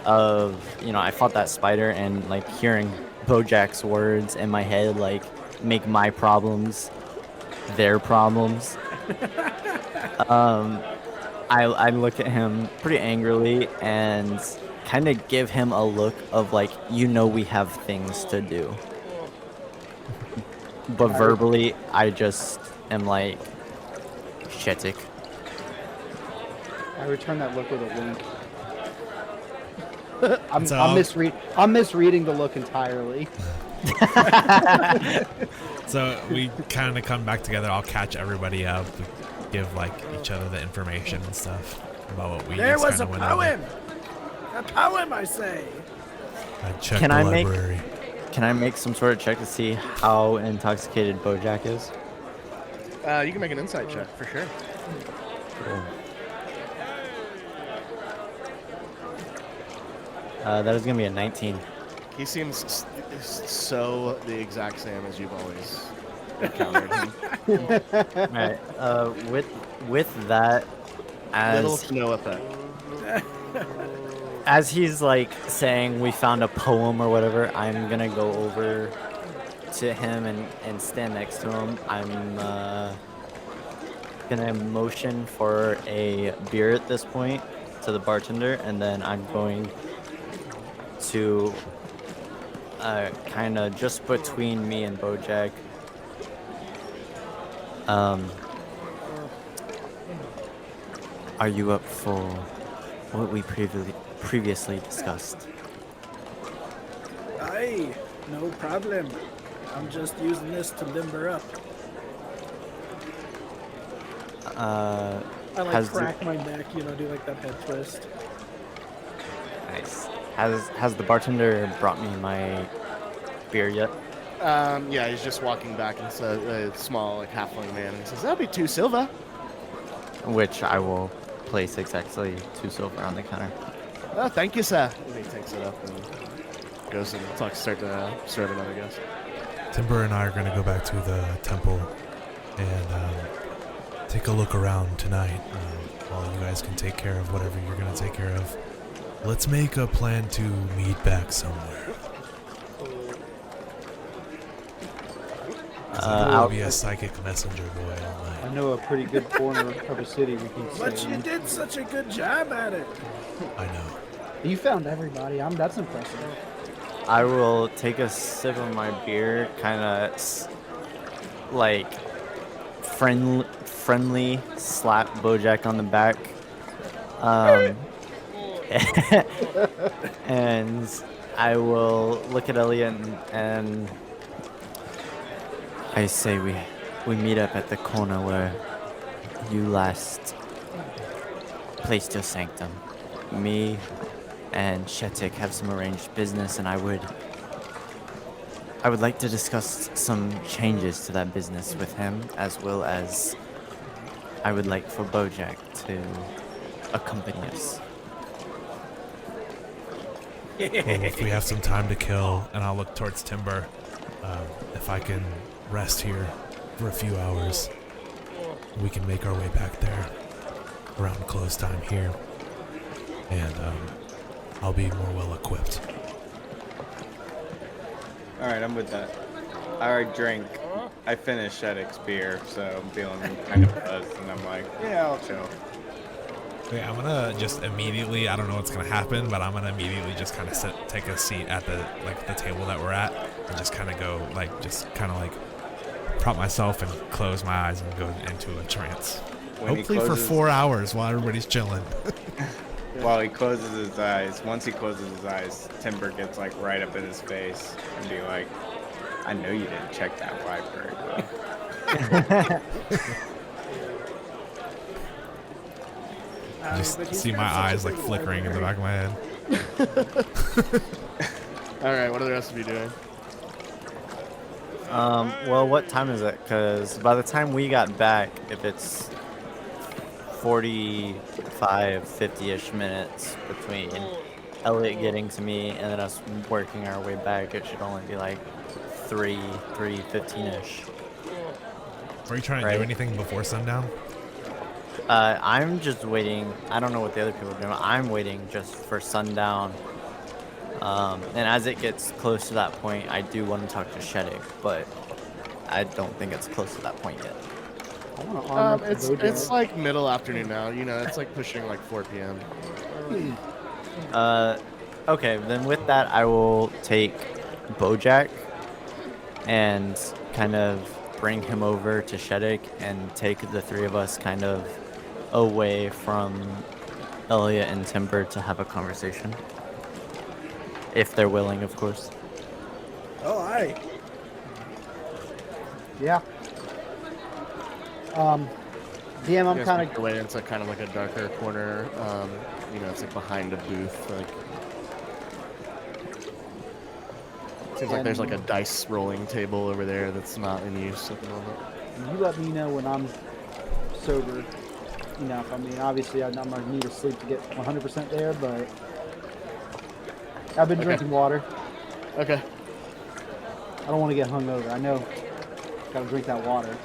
I fought that spider, and like hearing Bojack's words in my head like make my problems their problems. I look at him pretty angrily and kind of give him a look of like, we have things to do. But verbally, I just am like, Shetic. I return that look with a wink. I'm misreading the look entirely. So we kind of come back together. I'll catch everybody up, give like each other the information and stuff about what we. There was a went over. poem. A poem, I say. I checked the library. Can I make some sort of check to see how intoxicated Bojack is? You can make an insight check for sure. Cool. That is gonna be a 19. He seems so the exact same as you've always encountered him. All right. With that, Little to no effect. as he's like saying we found a poem or whatever, I'm gonna go over to him and stand next to him. I'm gonna motion for a beer at this point to the bartender, and then I'm going to kind of just between me and Bojack. Are you up for what we previously discussed? Aye, no problem. I'm just using this to limber up. I like crack my neck, do like that head twist. Nice. Has the bartender brought me my beer yet? Yeah, he's just walking back, and it's a small, like, halfling man, and he says, "That'll be 2 silver." Which I will place exactly 2 silver on the counter. Oh, thank you, sir. And he takes it up and goes and start to serve another guest. Timber and I are going to go back to the temple and take a look around tonight while you guys can take care of whatever you're going to take care of. Let's make a plan to meet back somewhere. I'll be a psychic messenger boy all I night. know a pretty good corner of a city we can But stay you in. did such a good job at it. I know. You found everybody. That's impressive. I will take a sip of my beer, kind of like friendly slap Bojack on the back. And I will look at Elliot and I say we meet up at the corner where you last placed your sanctum. Me and Shetic have some arranged business, and I would like to discuss some changes to that business with him, as well as I would like for Bojack to accompany us. Well, if we have some time to kill, and I'll look towards Timber, if I can rest here for a few hours, we can make our way back there around close time here, and I'll be more well equipped. All right, I'm with that. I already drank. I finished Shetic's beer, so I'm feeling kind of buzzed, and I'm like, yeah, I'll chill. Okay, I'm gonna just immediately, I don't know what's gonna happen, but I'm gonna immediately just kind of take a seat at the table that we're at, and just kind of go, prop myself and close my eyes and go into a trance. When he Hopefully for closes- 4 hours while everybody's chilling. While he closes his eyes, once he closes his eyes, Timber gets like right up in his face and be like, I know you didn't check that library, bro. Just see my eyes like flickering in the back of my head. All right, what are the rest of you doing? Well, what time is it? Because by the time we got back, if it's 45, 50-ish minutes between Elliot getting to me and then us working our way back, it should only be like 3:15-ish. Are you trying to do anything before sundown? I'm just waiting. I don't know what the other people are doing. I'm waiting just for sundown. And as it gets close to that point, I do want to talk to Shetic, but I don't think it's close to that point yet. I want to arm up the It's Bojack. like middle afternoon now. You know, it's like pushing like 4 p.m. Okay, then with that, I will take Bojack and kind of bring him over to Shetic and take the three of us kind of away from Elliot and Timber to have a conversation. If they're willing, of course. Oh, aye. Yeah. DM, You I'm guys kind make of your way into kind of like a darker corner. You know, it's like behind a booth. Like seems like there's like a dice rolling table over there that's not in use at the moment. you let me know when I'm sober enough. I mean, obviously, I'm gonna need to sleep to get 100% there, but I've been drinking water. Okay. I don't want to get hungover. I know. Gotta drink that water.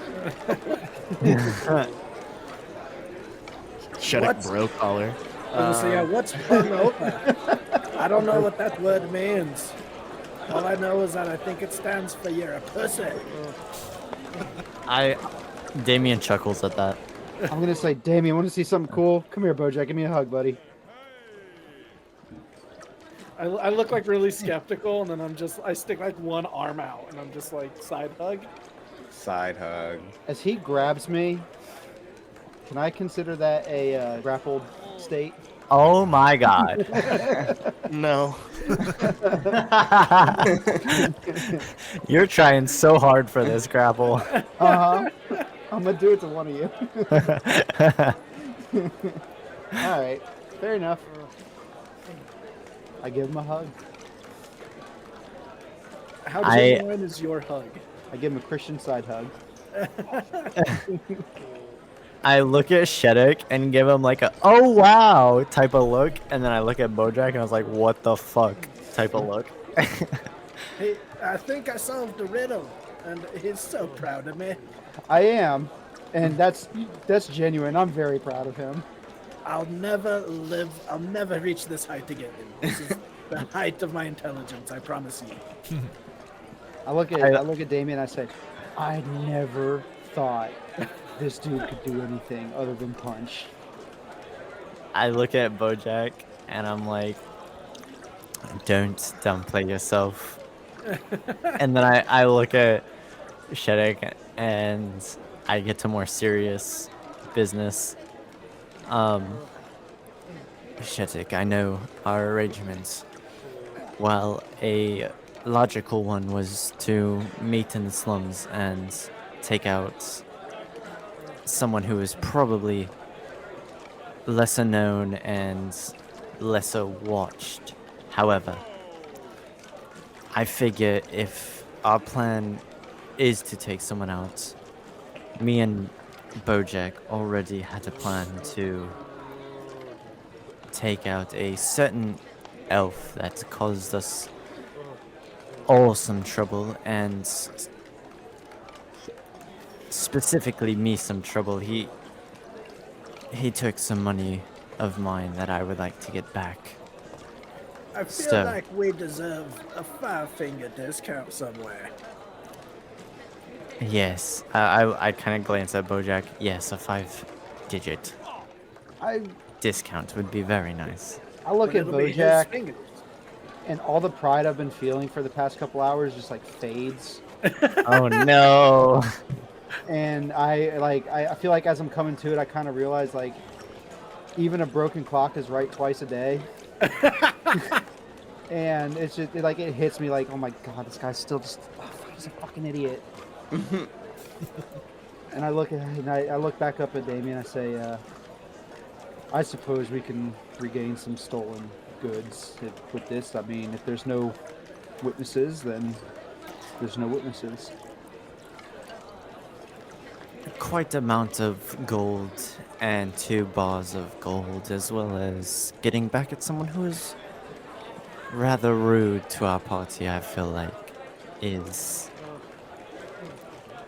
Shetic What? Bonecaller. So yeah, what's hungover? I don't know what that word means. All I know is that I think it stands for you're a pussy. Damian chuckles at that. I'm gonna say, Damian, want to see something cool? Come here, Bojack. Give me a hug, buddy. I look like really skeptical, and then I stick like one arm out, and I'm just like side hug. Side hug. As he grabs me, can I consider that a grappled state? Oh my god. No. You're trying so hard for this, Grapple. Uh-huh. I'm gonna do it to one of you. All right, fair enough. I give him a hug. How I- genuine is your hug? I give him a Christian side hug. I look at Shetic and give him like a "oh wow" type of look, and then I look at Bojack and I was like, "What the fuck?" type of look. Hey, I think I solved the riddle, and he's so proud of me. I am, and that's genuine. I'm very proud of him. I'll never reach this height again. This is the height of my intelligence, I promise you. I look at Damian. I say, I never thought this dude could do anything other than punch. I look at Bojack and I'm like, don't downplay yourself. And then I look at Shetic and I get to more serious business. Shetic, I know our arrangements. While a logical one was to meet in the slums and take out someone who is probably lesser known and lesser watched. However, I figure if our plan is to take someone out, me and Bojack already had a plan to take out a certain elf that caused us all some trouble, and specifically me some trouble. He took some money of mine that I would like to get back. I feel So- like we deserve a 5-finger discount somewhere. Yes, I kind of glance at Bojack. Yes, a 5-digit I discount would be very nice. look But at it'll be his Bojack, fingers. and all the pride I've been feeling for the past couple hours just like fades. Oh no! And I feel like as I'm coming to it, I kind of realize like even a broken clock is right twice a day. And it's just it hits me like, oh my god, this guy's still just he's a fucking idiot. And I look back up at Damian. I say, I suppose we can regain some stolen goods with this. I mean, if there's no witnesses, then there's no witnesses. Quite amount of gold and 2 bars of gold, as well as getting back at someone who is rather rude to our party, I feel like is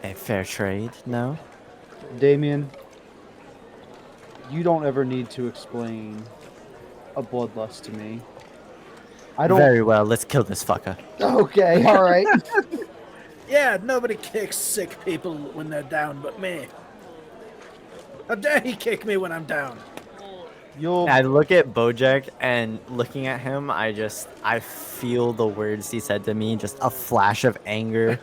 a fair trade, no? Damian, you don't ever need to explain a bloodlust to me. I don't. Very well, let's kill this fucker. Okay, all right. Yeah, nobody kicks sick people when they're down but me. How dare he kick me when I'm down? You'll. I look at Bojack, and looking at him, I feel the words he said to me, just a flash of anger.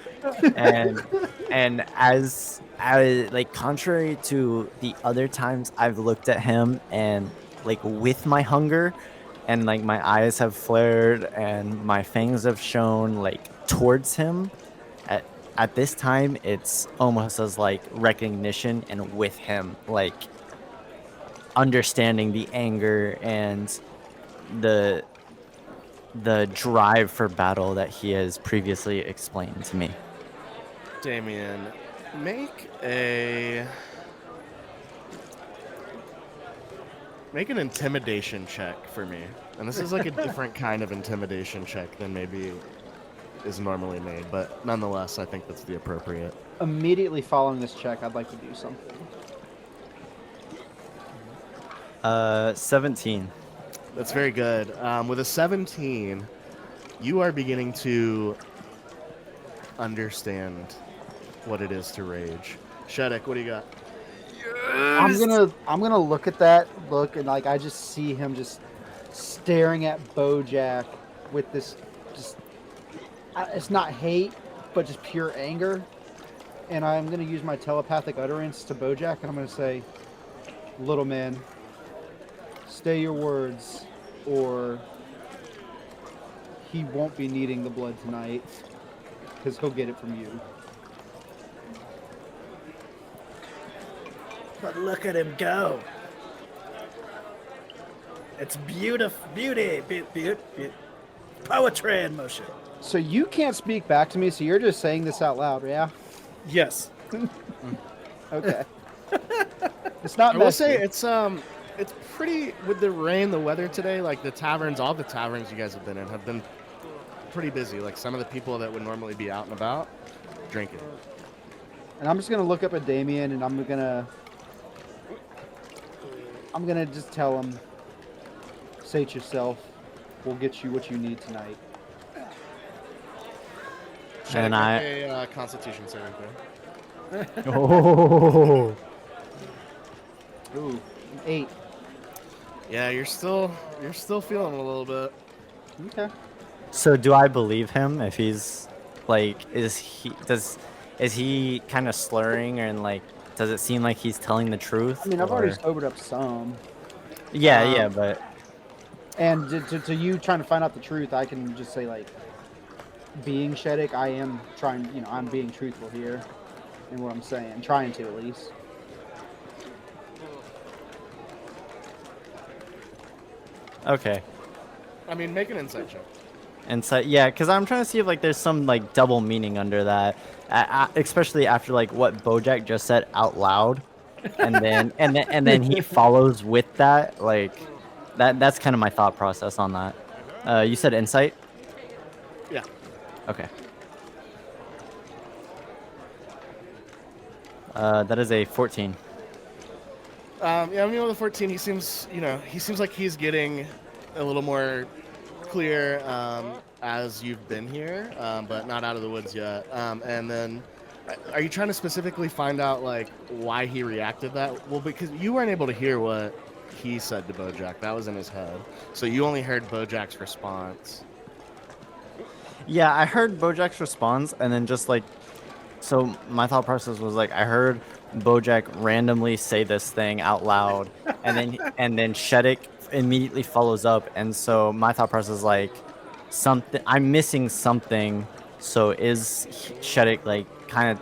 and as like contrary to the other times I've looked at him and like with my hunger, and like my eyes have flared and my fangs have shown like towards him, at this time it's almost as like recognition, and with him like understanding the anger and the drive for battle that he has previously explained to me. Damian, make an intimidation check for me. And this is like a different kind of intimidation check than maybe is normally made, but nonetheless, I think that's the appropriate. Immediately following this check, I'd like to do something. 17. That's very good. With a 17, you are beginning to understand what it is to rage. Shetic, what do you got? I'm gonna look at that look, and like I just see him just staring at Bojack with this it's not hate, but just pure anger. And I'm gonna use my telepathic utterance to Bojack, and I'm gonna say, "Little man, stay your words, or he won't be needing the blood tonight, because he'll get it from you." But look at him go. It's beauty, poetry in motion. So you can't speak back to me, so you're just saying this out loud, yeah? Yes. Okay. It's not I will messy. say it's pretty with the rain, the weather today. Like the taverns, all the taverns you guys have been in have been pretty busy. Like some of the people that would normally be out and about drinking. And I'm just gonna look up at Damian, and I'm gonna just tell him, "Sate yourself. We'll get you what you need tonight." And a Constitution saving throw. Oh. Ooh, 8. Yeah, you're still feeling a little bit. Okay. So do I believe him if he's like is he kind of slurring and like does it seem like he's telling the truth? I mean, I've already or- sobered up some. Yeah, but And to you trying to find out the truth, I can just say, like, being Shetic, I am trying, I'm being truthful here in what I'm saying. Trying to, at least. okay. I mean, make an insight check. Insight, yeah, because I'm trying to see if like there's some like double meaning under that, especially after like what Bojack just said out loud, and then he follows with that. Like that's kind of my thought process on that. You said insight. Yeah. Okay. That is a 14. Yeah, I mean, with the 14, he seems like he's getting a little more clear as you've been here, but not out of the woods yet. And then, are you trying to specifically find out like why he reacted that? Well, because you weren't able to hear what he said to Bojack. That was in his head, so you only heard Bojack's response. Yeah, I heard Bojack's response, and then just like, so my thought process was like, I heard Bojack randomly say this thing out loud, and then Shetic immediately follows up, and so my thought process is like, I'm missing something. So is Shetic like kind of,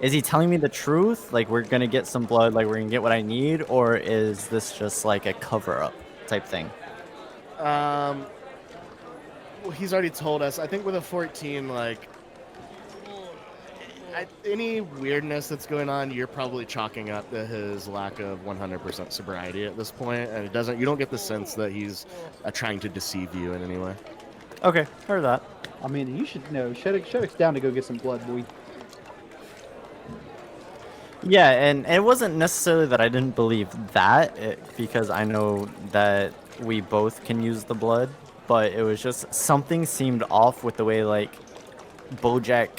is he telling me the truth? Like we're gonna get some blood, like we're gonna get what I need, or is this just like a cover up type thing? Well, he's already told us. I think with a 14, like any weirdness that's going on, you're probably chalking up to his lack of 100% sobriety at this point, and you don't get the sense that he's trying to deceive you in any way. Okay, heard that. I mean, you should know. Shetic's down to go get some blood, boy. Yeah, and it wasn't necessarily that I didn't believe that, because I know that we both can use the blood, but it was just something seemed off with the way like Bojack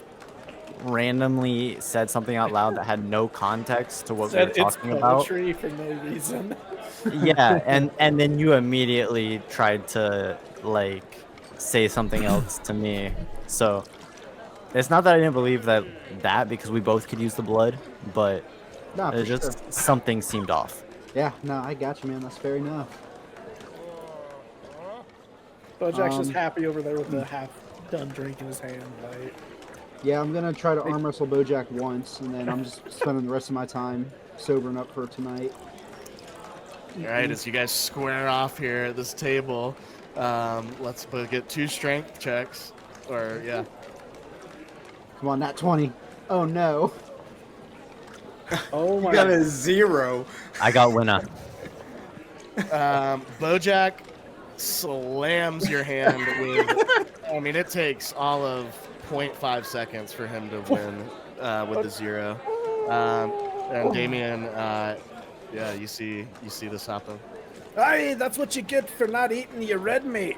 randomly said something out loud that had no context to what we were talking about. Poetry for no reason. Yeah, and then you immediately tried to like say something else to me. So it's not that I didn't believe that because we both could use the blood, but Nah, it just something seemed off. Yeah, no, I got you, man. That's fair enough. Bojack's just happy over there with the half-done drink in his hand, right? Yeah, I'm gonna try to arm wrestle Bojack once, and then I'm just spending the rest of my time sobering up for tonight. All right, as you guys square off here at this table, let's get 2 strength checks, or yeah. Come on, not 20. Oh no. Oh You my got god. a 0. I got winner. Bojack slams your hand with. I mean, it takes all of 0.5 seconds for him to win with the 0. And Damian, yeah, you see this happen. Hey, that's what you get for not eating your red meat.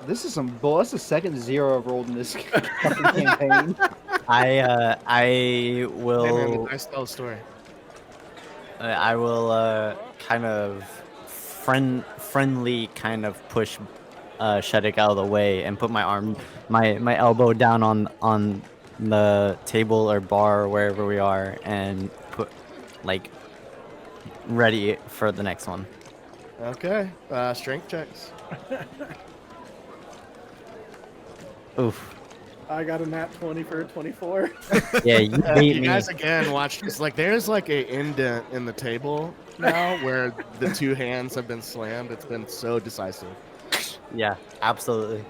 This is some bull. That's the second 0 I've rolled in this fucking campaign. I will. Damian, I tell a story. I will kind of friendly kind of push Shetic out of the way and put my elbow down on the table or bar or wherever we are and put like ready for the next one. Okay, strength checks. Oof. I got a nat 20 for a 24. Yeah, you beat You me. guys again watch this. Like there's like a indent in the table now where the 2 hands have been slammed. It's been so decisive. Yeah, absolutely.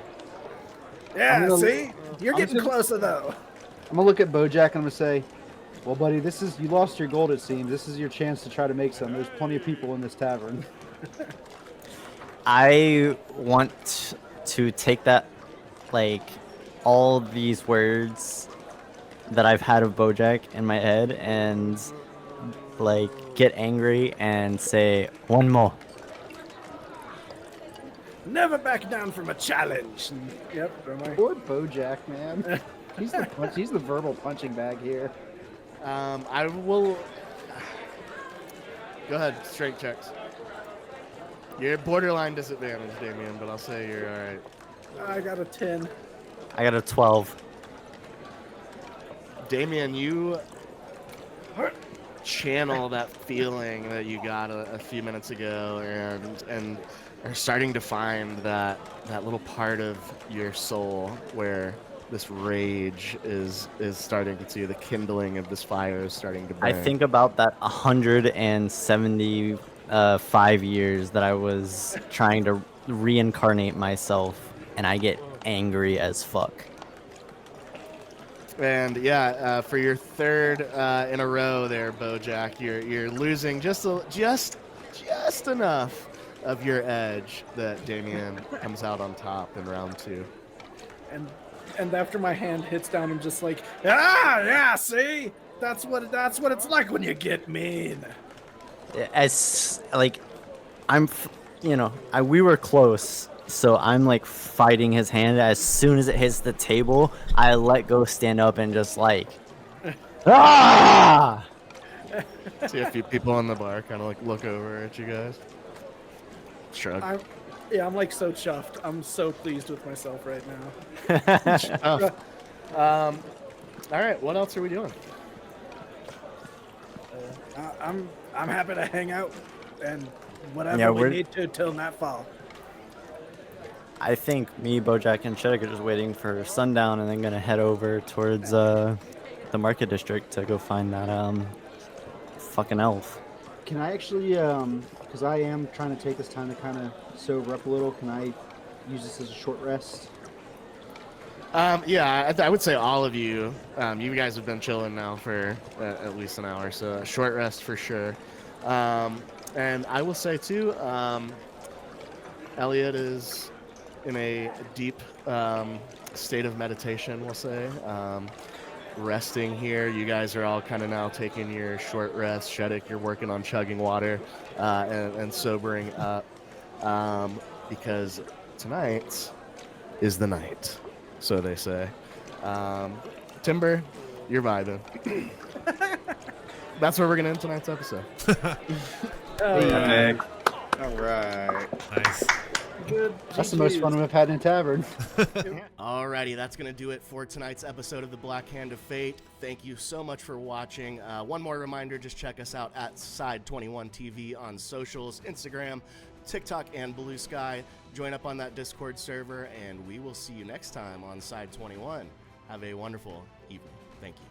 Yeah, I'm gonna- see? You're I'm getting just- closer, though. I'm gonna look at Bojack and I'm gonna say, "Well, buddy, you lost your gold. It seems this is your chance to try to make some. There's plenty of people in this tavern." I want to take that like all these words that I've had of Bojack in my head and like get angry and say one more. Never back down from a challenge. Yep. Am I? Poor Bojack, man. He's the verbal punching bag here. I will. Go ahead, strength checks. You're borderline disadvantage, Damian, but I'll say you're all right. I got a 10. I got a 12. Damian, you channel that feeling that you got a few minutes ago, and are starting to find that little part of your soul where this rage is starting to, the kindling of this fire is starting to burn. I think about that 175 years that I was trying to reincarnate myself, and I get angry as fuck. And yeah, for your third in a row there, Bojack, you're losing just enough of your edge that Damian comes out on top in round 2. And after my hand hits down, I'm just like, yeah, see? That's what it's like when you get mean. As like, we were close, so I'm like fighting his hand. As soon as it hits the table, I let go, stand up, and just like, ah! See a few people on the bar kind of like look over at you guys. Shrug. I'm like so chuffed. I'm so pleased with myself right now. All right, what else are we doing? I'm happy to hang out and whatever Yeah, we we're- need to till nightfall. I think me, Bojack, and Shetic are just waiting for sundown, and then gonna head over towards the market district to go find that fucking elf. Can I actually, because I am trying to take this time to kind of sober up a little, can I use this as a short rest? Yeah, I would say all of you. You guys have been chilling now for at least an hour, so a short rest for sure. And I will say too, Elliot is in a deep state of meditation, we'll say. Resting here. You guys are all kind of now taking your short rest. Shetic, you're working on chugging water and sobering up because tonight is the night, so they say. Timber, you're vibing. That's where we're going to end tonight's episode. Nick. All right. Nice. Good. That's the most fun we've had in a tavern. Alrighty, that's going to do it for tonight's episode of The Black Hand of Fate. Thank you so much for watching. One more reminder, just check us out at Side21 TV on socials, Instagram, TikTok, and Blue Sky. Join up on that Discord server, and we will see you next time on Side21. Have a wonderful evening. Thank you.